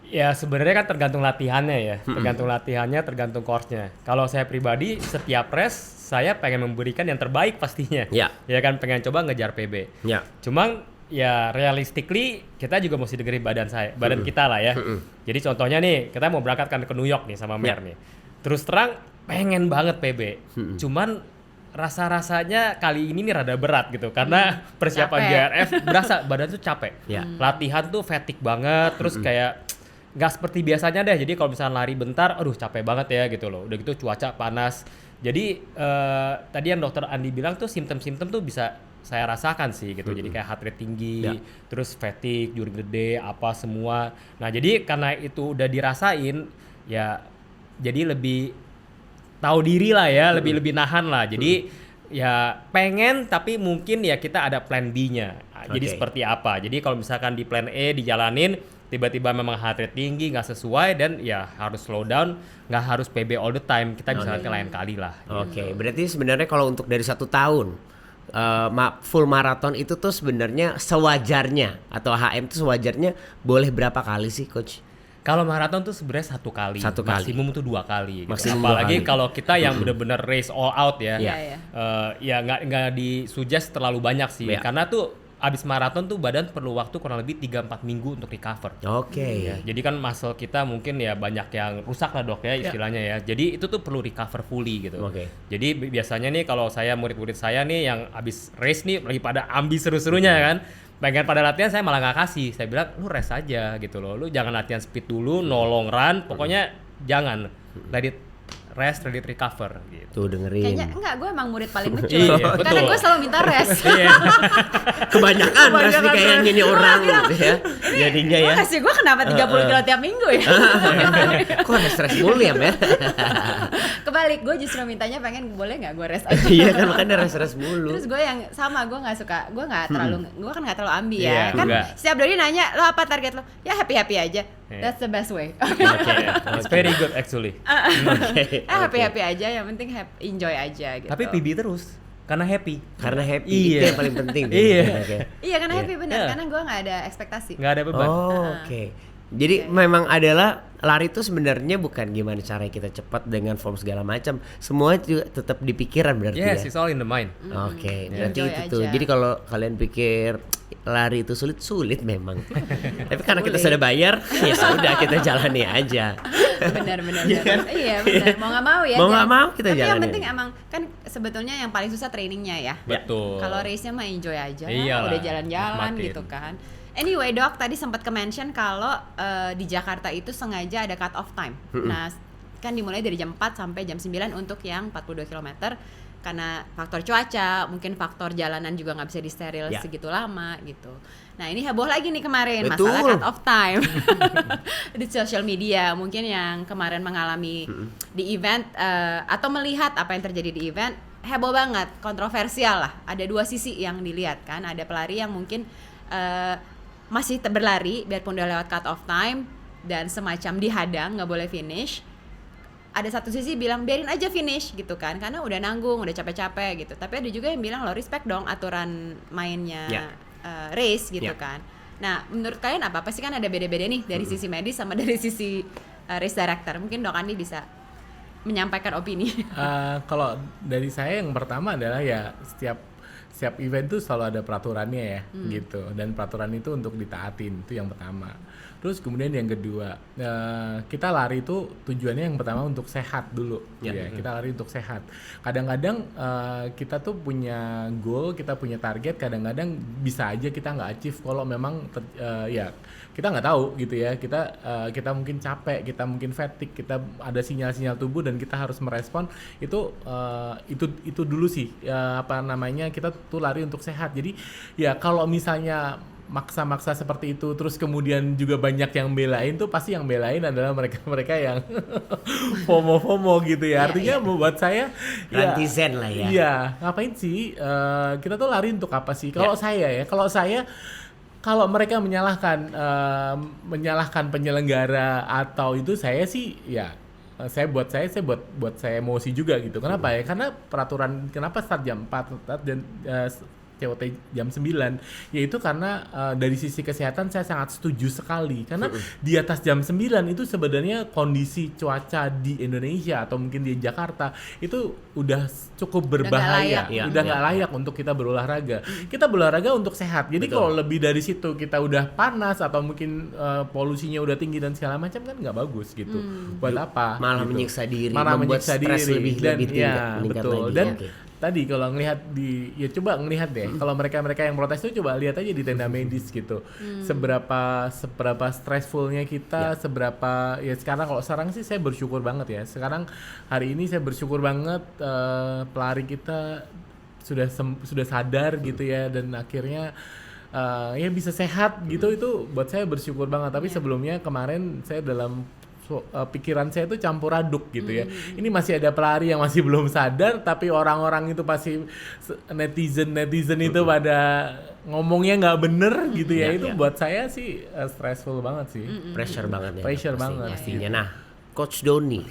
Ya sebenarnya kan tergantung latihannya ya, tergantung course-nya. Kalau saya pribadi setiap race saya pengen memberikan yang terbaik pastinya. Ya kan, pengen coba ngejar PB. Cuma ya realistically kita juga mesti dengerin badan kita lah ya. Jadi contohnya nih, kita mau berangkatkan ke New York nih sama Mer nih. Terus terang pengen banget PB. Cuman rasa-rasanya kali ini nih rada berat gitu karena persiapan JRF berasa badan tuh capek. Latihan tuh fatigue banget, terus kayak nggak seperti biasanya deh. Jadi kalau misalnya lari bentar, aduh capek banget ya gitu loh. Udah gitu cuaca panas. Jadi tadi yang dokter Andi bilang tuh simptom-simptom tuh bisa saya rasakan sih gitu. Jadi kayak heart rate tinggi, terus fatigue during the day, apa semua. Nah jadi karena itu udah dirasain, ya jadi lebih tahu diri lah ya, lebih nahan lah. Jadi ya pengen, tapi mungkin ya kita ada plan B-nya. Jadi seperti apa? Jadi kalau misalkan di plan E dijalanin, tiba-tiba memang heart rate tinggi, nggak sesuai, dan ya harus slow down, nggak harus PB all the time. Kita bisa nanti lain kali lah. Oke, berarti sebenarnya kalau untuk dari 1 tahun full marathon itu tuh sebenarnya sewajarnya atau HM itu sewajarnya boleh berapa kali sih Coach? Kalau maraton tuh sebenarnya 1 kali, maksimum tuh 2 kali. Gitu. Apalagi kalau kita yang benar-benar race all out ya, ya nggak disuggest terlalu banyak sih, karena tuh abis maraton tuh badan perlu waktu kurang lebih 3-4 minggu untuk recover. Ya, jadi kan muscle kita mungkin ya banyak yang rusak lah dok ya istilahnya ya. Jadi itu tuh perlu recover fully gitu. Jadi biasanya nih kalau saya murid-murid saya nih yang abis race nih lagi pada ambi seru-serunya kan, pengen pada latihan saya malah nggak kasih. Saya bilang lu rest aja gitu loh. Lu jangan latihan speed dulu, no long run, pokoknya jangan. Let it rest, let it recover gitu. Tuh dengerin. Kayaknya enggak, gue emang murid paling lucu. Karena gue selalu minta rest. Kebanyakan rest nih kayaknya ini orang gitu ya. Jadinya ya. Makasih gue kenapa 30 kilo tiap minggu ya? Kok stres mulu ya Mer? Kebalik, gue justru mintanya pengen boleh nggak gue rest aja. Iya kan makanya rest mulu. Terus gue yang sama, gue nggak suka, gue kan nggak terlalu ambi ya. Kan setiap Doni nanya lo apa target lo? Ya happy aja. That's the best way. It's very good actually. Happy aja, yang penting enjoy aja gitu. Tapi PB terus karena happy. Itu yang paling penting. Iya karena happy benar, karena gue nggak ada ekspektasi. Nggak ada beban. Jadi memang adalah lari itu sebenarnya bukan gimana cara kita cepat dengan form segala macam. Semua juga tetap di pikiran berarti Yes, ya. it's all in the mind. Oke, Yeah. berarti Enjoy itu tuh. aja. Jadi kalau kalian pikir lari itu sulit memang. Tapi karena kita Sulit. sudah bayar, ya sudah kita jalani aja. Benar. Iya benar. Mau nggak mau ya. Mau nggak jangan- mau kita Tapi yang jalanin. penting emang kan sebetulnya yang paling susah trainingnya ya. Betul. Kalau race-nya mah enjoy aja, Iyalah, udah jalan-jalan nikmatin. gitu kan. Anyway Dok, tadi sempat ke-mention kalau di Jakarta itu sengaja ada cut off time. Nah, kan dimulai dari jam 4 sampai jam 9 untuk yang 42 km. Karena faktor cuaca, mungkin faktor jalanan juga nggak bisa disteril Ya. segitu lama gitu. Nah ini heboh lagi nih kemarin Betul. masalah cut off time di social media. Mungkin yang kemarin mengalami di event atau melihat apa yang terjadi di event, heboh banget, kontroversial lah. Ada dua sisi yang dilihat kan. Ada pelari yang mungkin masih berlari biarpun udah lewat cut off time dan semacam dihadang, nggak boleh finish. Ada satu sisi bilang biarin aja finish gitu kan, karena udah nanggung, udah capek-capek gitu. Tapi ada juga yang bilang lo respect dong aturan mainnya race gitu kan. Nah menurut kalian apa sih, kan ada beda-beda nih dari sisi medis sama dari sisi race director. Mungkin Dok Andi bisa menyampaikan opini. Kalau dari saya yang pertama adalah ya setiap event tuh selalu ada peraturannya ya gitu, dan peraturan itu untuk ditaatin, itu yang pertama. Terus kemudian yang kedua, kita lari itu tujuannya yang pertama untuk sehat dulu, ya. Kita lari untuk sehat. Kadang-kadang kita tuh punya goal, kita punya target, kadang-kadang bisa aja kita nggak achieve kalau memang ya kita nggak tahu gitu ya. Kita mungkin capek, kita mungkin fatigue, kita ada sinyal-sinyal tubuh dan kita harus merespon itu dulu sih. Kita tuh lari untuk sehat. Jadi ya kalau misalnya maksa-maksa seperti itu terus kemudian juga banyak yang belain, tuh pasti yang belain adalah mereka yang FOMO gitu ya. Artinya buat saya Rantizen lah ya. Iya, ngapain sih kita tuh lari untuk apa sih? Kalau kalau mereka menyalahkan penyelenggara atau itu, saya sih ya buat saya emosi juga gitu. Kenapa ya? Karena peraturan kenapa start jam 4 dan COT jam 9, yaitu karena dari sisi kesehatan saya sangat setuju sekali, karena di atas jam 9 itu sebenarnya kondisi cuaca di Indonesia atau mungkin di Jakarta itu udah cukup berbahaya, udah nggak layak untuk kita berolahraga. Kita berolahraga untuk sehat. Jadi kalau lebih dari situ kita udah panas atau mungkin polusinya udah tinggi dan segala macam, kan nggak bagus gitu. Buat apa? Malah gitu. menyiksa diri, malah membuat menyiksa stres diri. lebih tinggi, Ya, meningkat betul. lagi. Dan Oke. tadi kalau ngelihat coba ngelihat deh, kalau mereka yang protes itu coba lihat aja di tenda medis gitu, seberapa stressfulnya kita, seberapa ya sekarang sih saya bersyukur banget ya. Sekarang hari ini saya bersyukur banget pelari kita sudah sadar gitu ya, dan akhirnya ya bisa sehat gitu. Itu buat saya bersyukur banget. Tapi sebelumnya kemarin saya dalam pikiran saya itu campur aduk gitu ya. Ini masih ada pelari yang masih belum sadar, tapi orang-orang itu pasti netizen itu pada ngomongnya nggak bener gitu ya. Itu buat saya sih stressful banget sih. Pressure banget ya. Pressure pastinya, banget. pastinya. Nah, Coach Doni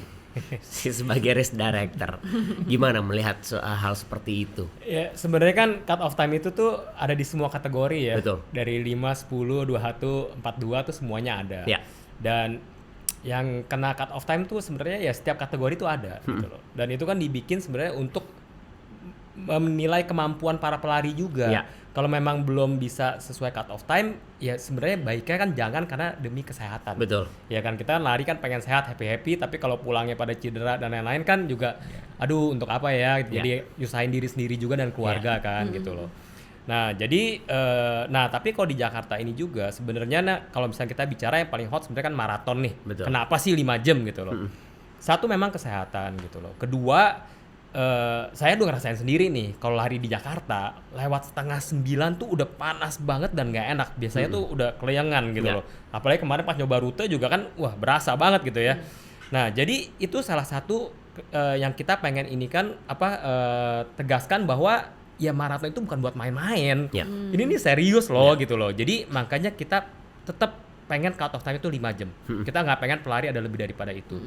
sebagai race director, gimana melihat hal seperti itu? Ya sebenarnya kan cut off time itu tuh ada di semua kategori ya. Betul. Dari 5, 10, 21, 42 tuh semuanya ada. Ya. Dan yang kena cut off time tuh sebenarnya ya setiap kategori tuh ada gitu loh. Dan itu kan dibikin sebenarnya untuk menilai kemampuan para pelari juga. Ya. Kalau memang belum bisa sesuai cut off time, ya sebenarnya baiknya kan jangan, karena demi kesehatan. Betul. Ya kan kita lari kan pengen sehat, happy, tapi kalau pulangnya pada cedera dan lain-lain kan juga aduh untuk apa ya? Jadi nyusahin diri sendiri juga dan keluarga kan gitu loh. Nah, jadi tapi kalau di Jakarta ini juga sebenarnya kalau misalnya kita bicara yang paling hot sebenarnya kan maraton nih. Betul. Kenapa sih 5 jam gitu loh? Satu memang kesehatan gitu loh. Kedua, saya udah ngerasain sendiri nih, kalau lari di Jakarta lewat 8:30 tuh udah panas banget dan nggak enak. Biasanya tuh udah keleyangan gitu loh. Apalagi kemarin pas nyoba rute juga kan, wah berasa banget gitu ya. Nah, jadi itu salah satu yang kita pengen ini kan tegaskan bahwa ya maraton itu bukan buat main-main. Ini nih serius loh gitu loh. Jadi makanya kita tetap pengen cut off time itu 5 jam. Kita nggak pengen pelari ada lebih daripada itu.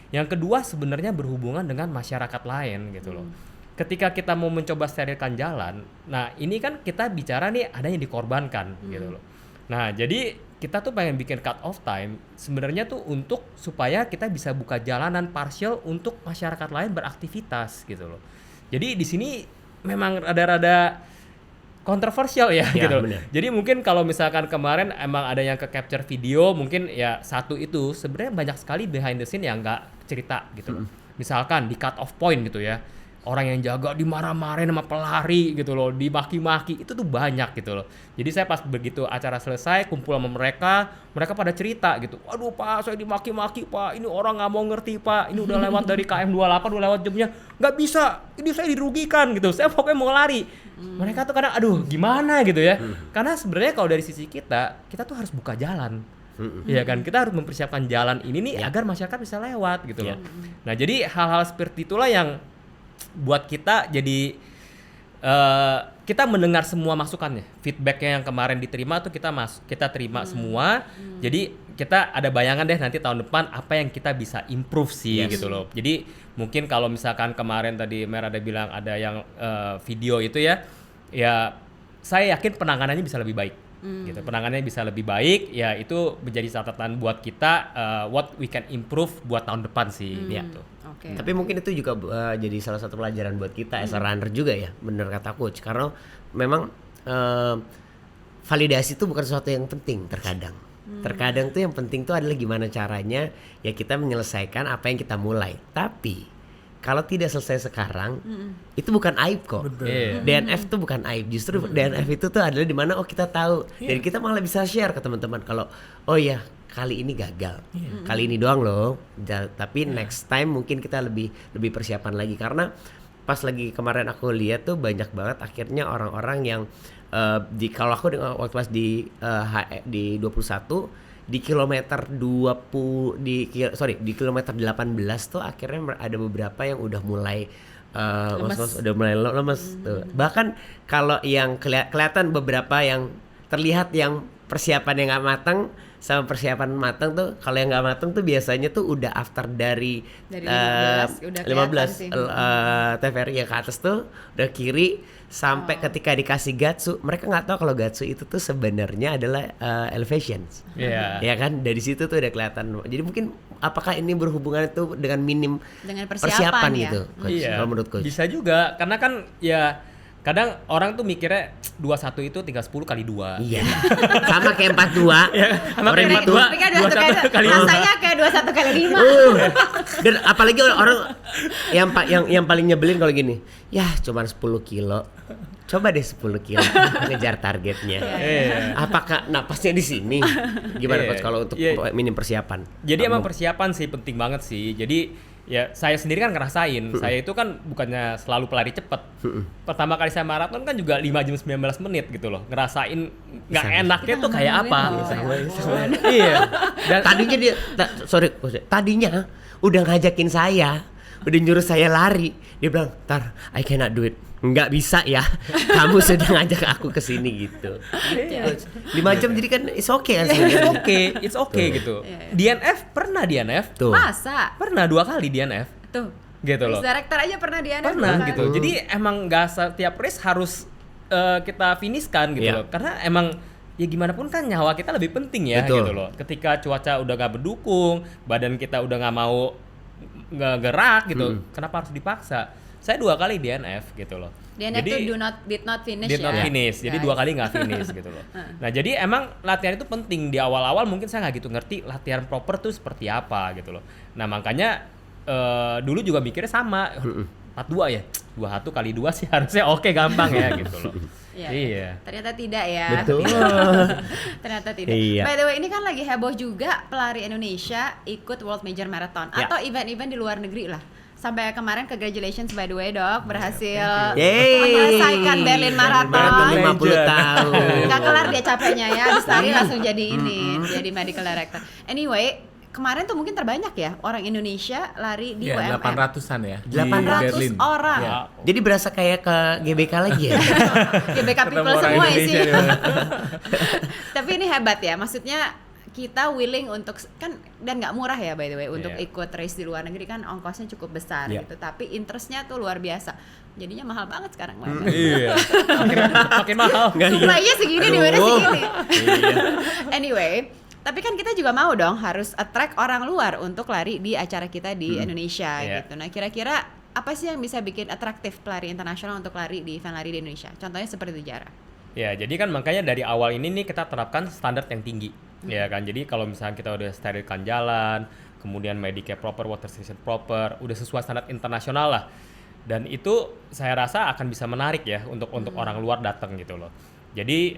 Yang kedua sebenarnya berhubungan dengan masyarakat lain gitu loh. Ketika kita mau mencoba sterilkan jalan, nah ini kan kita bicara nih ada yang dikorbankan gitu loh. Nah, jadi kita tuh pengen bikin cut off time sebenarnya tuh untuk supaya kita bisa buka jalanan partial untuk masyarakat lain beraktivitas gitu loh. Jadi di sini memang rada-rada kontroversial ya gitu loh. Bener. Jadi mungkin kalau misalkan kemarin emang ada yang ke capture video, mungkin ya satu itu sebenarnya banyak sekali behind the scene yang nggak cerita gitu loh. Misalkan di cut off point gitu ya, orang yang jaga dimarah-marahin sama pelari gitu loh, dimaki-maki, itu tuh banyak gitu loh. Jadi saya pas begitu acara selesai kumpul sama mereka pada cerita gitu, waduh Pak, saya dimaki-maki Pak, ini orang nggak mau ngerti Pak, ini udah lewat dari KM 28, udah lewat jamnya, nggak bisa, ini saya dirugikan gitu, saya pokoknya mau lari. Mereka tuh kadang aduh gimana gitu ya, karena sebenarnya kalau dari sisi kita tuh harus buka jalan. Iya kan, kita harus mempersiapkan jalan ini nih agar masyarakat bisa lewat gitu loh. Nah jadi hal-hal seperti itulah yang buat kita jadi kita mendengar semua masukannya, feedbacknya yang kemarin diterima tuh kita terima semua. Jadi kita ada bayangan deh nanti tahun depan apa yang kita bisa improve sih gitu loh. Jadi mungkin kalau misalkan kemarin tadi Mer ada bilang ada yang video itu ya saya yakin penanganannya bisa lebih baik. Gitu, penanganannya bisa lebih baik, ya itu menjadi catatan buat kita what we can improve buat tahun depan sih. Gitu. Okay. Tapi mungkin itu juga jadi salah satu pelajaran buat kita as a runner juga ya, bener kata coach. Karena memang validasi itu bukan sesuatu yang penting terkadang. Terkadang tuh yang penting tuh adalah gimana caranya ya kita menyelesaikan apa yang kita mulai. Tapi kalau tidak selesai sekarang, itu bukan aib kok. DNF itu bukan aib. Justru DNF itu tuh adalah dimana kita tahu. Dan kita malah bisa share ke teman-teman kalau oh ya kali ini gagal, kali ini doang loh. Tapi next time mungkin kita lebih persiapan lagi. Karena pas lagi kemarin aku lihat tuh banyak banget akhirnya orang-orang yang kalau aku waktu pas di 21 di kilometer 20 di kilometer 18 tuh akhirnya ada beberapa yang udah mulai lemes tuh. Bahkan kalau yang kelihatan beberapa yang terlihat yang persiapan yang nggak matang sama persiapan matang tuh, kalau yang nggak matang tuh biasanya tuh udah after dari 15 TVRI yang ke atas tuh udah kiri sampai ketika dikasih Gatsu, mereka nggak tahu kalau Gatsu itu tuh sebenarnya adalah elevations. Ya kan dari situ tuh udah kelihatan. Jadi mungkin apakah ini berhubungan itu dengan persiapan ya? Gitu, coach, kalau menurut coach? Bisa juga, karena kan ya kadang orang tuh mikirnya 21 itu tinggal 10 kali 2. Iya. Sama kayak 42. Sama kayak 42. 21 kali rasanya kayak 21 kali 5. Dan apalagi orang yang paling nyebelin kalau gini. Ya, cuma 10 kilo. Coba deh 10 kilo ngejar targetnya. Apakah napasnya di sini? Gimana coach kalau untuk minim persiapan? Jadi emang persiapan sih penting banget sih. Jadi ya saya sendiri kan ngerasain, saya itu kan bukannya selalu pelari cepet. Pertama kali saya maraton kan juga 5 jam 19 menit gitu loh. Ngerasain nggak enaknya tuh kayak apa. Iya. Dan tadinya tadinya udah ngajakin saya, udah nyuruh saya lari. Dia bilang, "Tar, I cannot do it." Nggak bisa ya, kamu sudah ngajak aku ke sini gitu. 5 jam jadi kan it's okay it's okay gitu. DNF pernah DNF? Tuh. Masa? Pernah 2 kali DNF. Tuh. Gitu loh. Director aja pernah DNF. Pernah gitu. Jadi emang nggak setiap race harus kita finishkan gitu loh. Karena emang ya gimana pun kan nyawa kita lebih penting ya. Betul. Gitu loh. Ketika cuaca udah gak mendukung, badan kita udah nggak mau nggak gerak gitu, kenapa harus dipaksa? Saya 2 kali DNF gitu loh. DNF itu did not finish. Jadi 2 kali nggak finish gitu loh. Nah jadi emang latihan itu penting. Di awal-awal mungkin saya nggak gitu ngerti latihan proper tuh seperti apa gitu loh. Nah makanya dulu juga mikirnya sama. 42 ya, 21 kali 2 sih harusnya oke gampang ya gitu loh. Iya. Ternyata tidak ya. Betul. Ternyata tidak. Iya. By the way, ini kan lagi heboh juga pelari Indonesia ikut World Major Marathon atau event-event di luar negeri lah. Sampai kemarin congratulations by the way Dok, berhasil menyelesaikan Berlin Marathon. 50 tahun. Gak kelar dia capeknya ya, habis lari langsung jadi jadi medical director. Anyway, kemarin tuh mungkin terbanyak ya orang Indonesia lari di WMR. 800-an ya. 800 orang. Ya. Jadi berasa kayak ke GBK lagi ya. GBK people semua sih. Tapi ini hebat ya. Maksudnya kita willing untuk kan, dan nggak murah ya by the way untuk Iya. ikut race di luar negeri kan, ongkosnya cukup besar Iya. gitu, tapi interestnya tuh luar biasa, jadinya mahal banget sekarang. Iya. Makin mahal. Supply-nya segini di mana Aduh. segini. Anyway, tapi kan kita juga mau dong harus attract orang luar untuk lari di acara kita di Indonesia Iya. gitu. Nah, kira-kira apa sih yang bisa bikin atraktif pelari internasional untuk lari di event lari di Indonesia? Contohnya seperti itu, Jara. Ya, jadi kan makanya dari awal ini nih kita terapkan standar yang tinggi, ya kan. Jadi kalau misalnya kita udah sterilkan jalan, kemudian Medicare proper, water station proper, udah sesuai standar internasional lah. Dan itu saya rasa akan bisa menarik ya untuk orang luar datang gitu loh. Jadi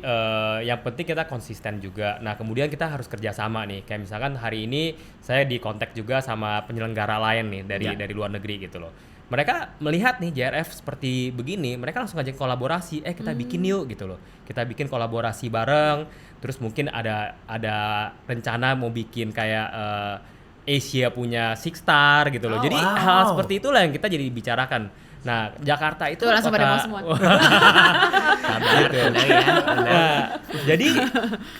yang penting kita konsisten juga. Nah, kemudian kita harus kerjasama nih. Kayak misalkan hari ini saya di kontak juga sama penyelenggara lain nih dari luar negeri gitu loh. Mereka melihat nih JRF seperti begini, mereka langsung ngajak kolaborasi. Kita bikin yuk gitu loh. Kita bikin kolaborasi bareng. Terus mungkin ada rencana mau bikin kayak Asia punya Six Star gitu loh. Jadi hal seperti itulah yang kita jadi bicarakan. Nah, Jakarta itu Tuh, langsung pada mau semua. Jadi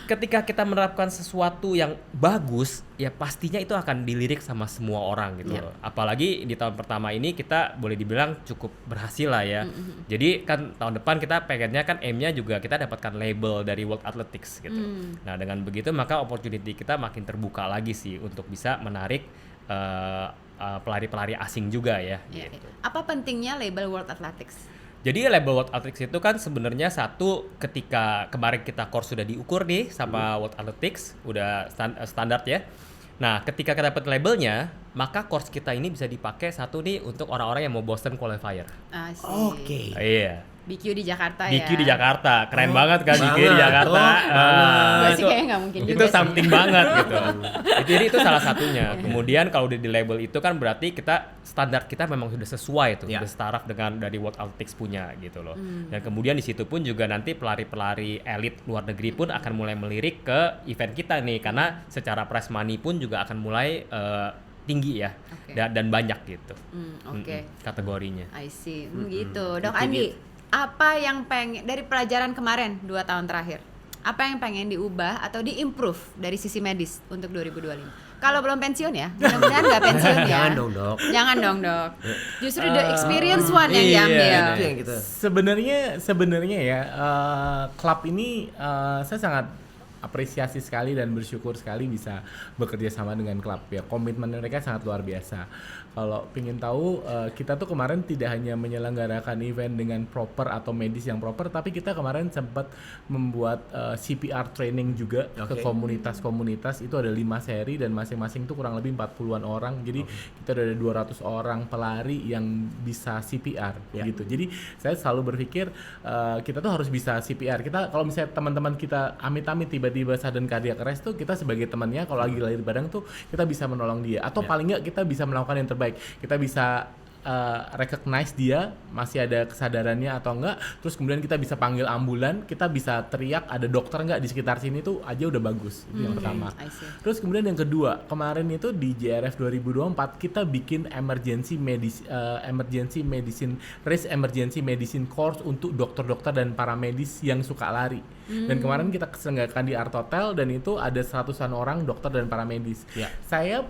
ketika kita menerapkan sesuatu yang bagus, ya pastinya itu akan dilirik sama semua orang gitu loh. Apalagi di tahun pertama ini kita boleh dibilang cukup berhasil lah ya. Jadi kan tahun depan kita pengennya kan aim-nya juga kita dapatkan label dari World Athletics gitu. Nah, dengan begitu maka opportunity kita makin terbuka lagi sih untuk bisa menarik pelari-pelari asing juga ya. Gitu. Apa pentingnya label World Athletics? Jadi label World Athletics itu kan sebenarnya satu, ketika kemarin kita course sudah diukur nih sama World Athletics, udah standar ya. Nah, ketika kita dapat labelnya, maka course kita ini bisa dipakai satu nih untuk orang-orang yang mau Boston Qualifier. Asik. Oke. Iya. BQ di Jakarta ya. BQ di Jakarta, keren banget kan BQ di Jakarta. Gue sih kayaknya nggak mungkin juga itu sih. something banget gitu. Jadi itu salah satunya. Kemudian kalau udah di label itu kan berarti kita standar kita memang sudah sesuai tuh, sudah setaraf dengan dari World Athletics punya gitu loh. Dan kemudian di situ pun juga nanti pelari-pelari elit luar negeri pun akan mulai melirik ke event kita nih, karena secara prize money pun juga akan mulai tinggi ya, dan banyak gitu. Kategorinya. I see. Gitu. Dok Andi, apa yang pengen dari pelajaran kemarin 2 tahun terakhir? Apa yang pengen diubah atau diimprove dari sisi medis untuk 2025? Kalau belum pensiun ya, mudah-mudahan nggak pensiun ya. Jangan dong, Dok. Jangan dong, Dok. Justru the experience one yang diambil. Itu yang gitu. Sebenarnya ya, klub ini saya sangat apresiasi sekali dan bersyukur sekali bisa bekerja sama dengan klub ya. Komitmen mereka sangat luar biasa. Kalau pengen tahu, kita tuh kemarin tidak hanya menyelenggarakan event dengan proper atau medis yang proper, tapi kita kemarin sempat membuat CPR training juga ke komunitas-komunitas. Itu ada 5 seri dan masing-masing tuh kurang lebih 40-an orang. Jadi kita ada 200 orang pelari yang bisa CPR gitu. Jadi saya selalu berpikir kita tuh harus bisa CPR. Kita kalau misalnya teman-teman kita amit-amit tiba-tiba sudden cardiac arrest tuh, kita sebagai temannya kalau lagi lari bareng tuh kita bisa menolong dia, atau paling nggak kita bisa melakukan yang terbaik. Kita bisa recognize dia masih ada kesadarannya atau enggak, terus kemudian kita bisa panggil ambulan, kita bisa teriak ada dokter enggak di sekitar sini tuh aja udah bagus. Itu yang pertama. Terus kemudian yang kedua, kemarin itu di JRF 2024 kita bikin emergency medicine race, emergency medicine course untuk dokter-dokter dan para medis yang suka lari. Dan kemarin kita selenggarakan di Art Hotel dan itu ada 100-an orang dokter dan para medis. Saya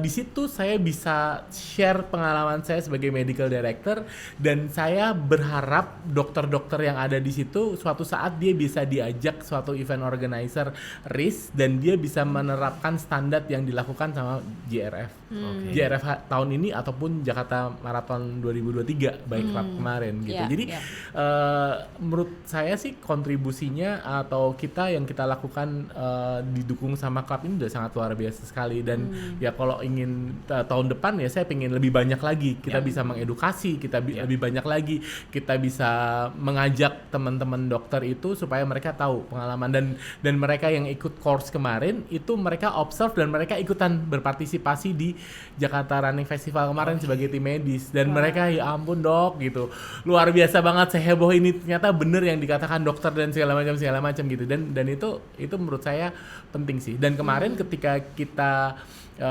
di situ saya bisa share pengalaman saya sebagai medical director, dan saya berharap dokter-dokter yang ada di situ suatu saat dia bisa diajak suatu event organizer race dan dia bisa menerapkan standar yang dilakukan sama JRF. JRF tahun ini ataupun Jakarta Marathon 2023 baik kemarin gitu. Jadi menurut saya sih kontribusinya atau kita yang kita lakukan didukung sama klub ini udah sangat luar biasa sekali. Dan ya kalau ingin tahun depan ya saya pengen lebih banyak lagi kita bisa mengedukasi, kita lebih banyak lagi kita bisa mengajak teman-teman dokter itu supaya mereka tahu pengalaman, dan mereka yang ikut course kemarin itu mereka observe dan mereka ikutan berpartisipasi di Jakarta Running Festival kemarin sebagai tim medis, dan mereka ya ampun dok gitu luar biasa banget, seheboh ini ternyata bener yang dikatakan dokter dan segala macam gitu, dan itu menurut saya penting sih. Dan kemarin ketika kita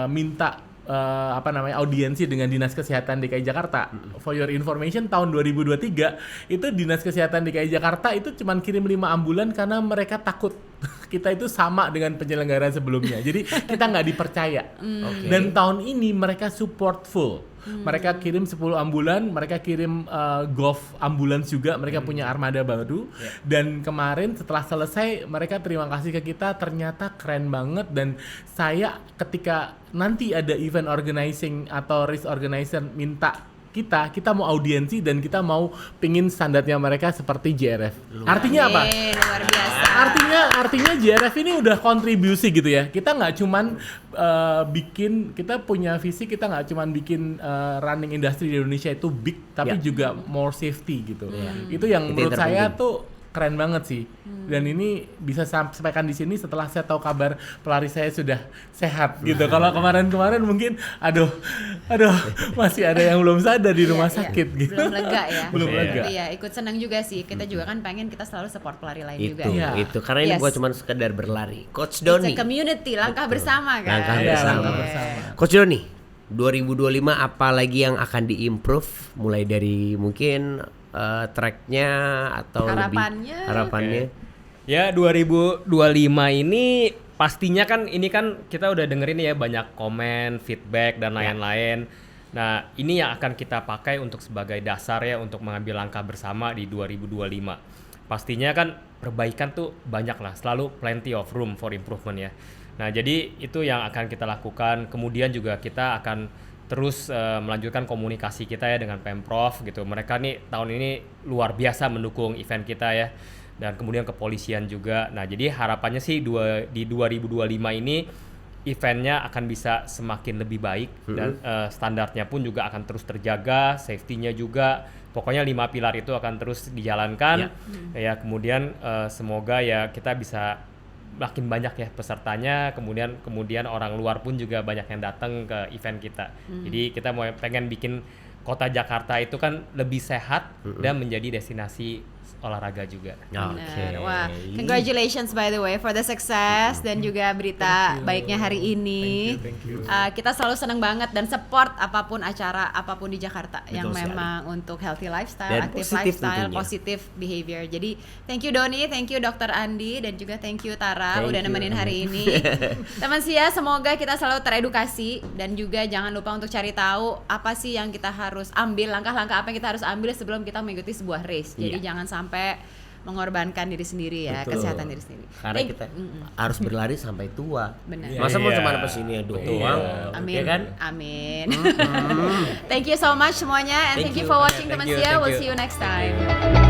minta audiensi dengan Dinas Kesehatan DKI Jakarta. For your information, tahun 2023 itu Dinas Kesehatan DKI Jakarta itu cuman kirim 5 ambulan karena mereka takut kita itu sama dengan penyelenggara sebelumnya. Jadi kita nggak dipercaya. Dan tahun ini mereka support full. Mereka kirim 10 ambulan, mereka kirim golf ambulans juga, mereka punya armada baru. Dan kemarin setelah selesai mereka terima kasih ke kita, ternyata keren banget. Dan saya ketika nanti ada event organizing atau race organizer minta kita mau audiensi dan kita mau pingin standarnya mereka seperti JRF. Artinya apa? Luar biasa. Artinya JRF ini udah kontribusi gitu ya. Kita nggak cuman kita punya visi, kita nggak cuman bikin running industry di Indonesia itu big, tapi juga more safety gitu. Itu yang menurut saya tuh keren banget sih. Dan ini bisa sampaikan di sini setelah saya tahu kabar pelari saya sudah sehat gitu. Kalau kemarin mungkin aduh masih ada yang belum sadar di rumah sakit gitu. Belum lega ya. Belum lega. Iya, ikut senang juga sih. Kita juga kan pengen kita selalu support pelari lain juga. Itu karena ini bukan cuma sekedar berlari. Coach Doni. It's a community, langkah bersama kan. Langkah bersama. Coach Doni, 2025 apa lagi yang akan diimprove mulai dari mungkin tracknya atau harapannya? Ya 2025 ini pastinya kan ini kan kita udah dengerin ya banyak komen, feedback dan lain-lain. Nah ini yang akan kita pakai untuk sebagai dasar ya untuk mengambil langkah bersama di 2025. Pastinya kan perbaikan tuh banyak lah, selalu plenty of room for improvement ya. Nah jadi itu yang akan kita lakukan. Kemudian juga kita akan terus melanjutkan komunikasi kita ya dengan Pemprov gitu. Mereka nih tahun ini luar biasa mendukung event kita ya. Dan kemudian kepolisian juga. Nah jadi harapannya sih di 2025 ini eventnya akan bisa semakin lebih baik dan standarnya pun juga akan terus terjaga, safety-nya juga. Pokoknya 5 pilar itu akan terus dijalankan. Ya kemudian semoga ya kita bisa makin banyak ya pesertanya, kemudian orang luar pun juga banyak yang datang ke event kita. Jadi kita pengen bikin kota Jakarta itu kan lebih sehat dan menjadi destinasi olahraga juga. Wah, congratulations by the way for the success dan juga berita baiknya hari ini. Thank you. Kita selalu senang banget dan support apapun acara apapun di Jakarta yang memang untuk healthy lifestyle, dan active tentunya. lifestyle, positive behavior. Jadi thank you Doni, thank you Dr. Andi dan juga thank you Tara udah nemenin hari ini. Teman Sia, semoga kita selalu teredukasi dan juga jangan lupa untuk cari tahu apa sih yang kita harus ambil, langkah-langkah apa yang kita harus ambil sebelum kita mengikuti sebuah race. Jadi jangan sampai mengorbankan diri sendiri ya, kesehatan diri sendiri. Karena kita harus berlari sampai tua. Benar. Masa mau cuma apa sini doang? Amin. Ya kan? Amin. Thank you so much semuanya and thank you for watching teman Sia. We'll see you next time.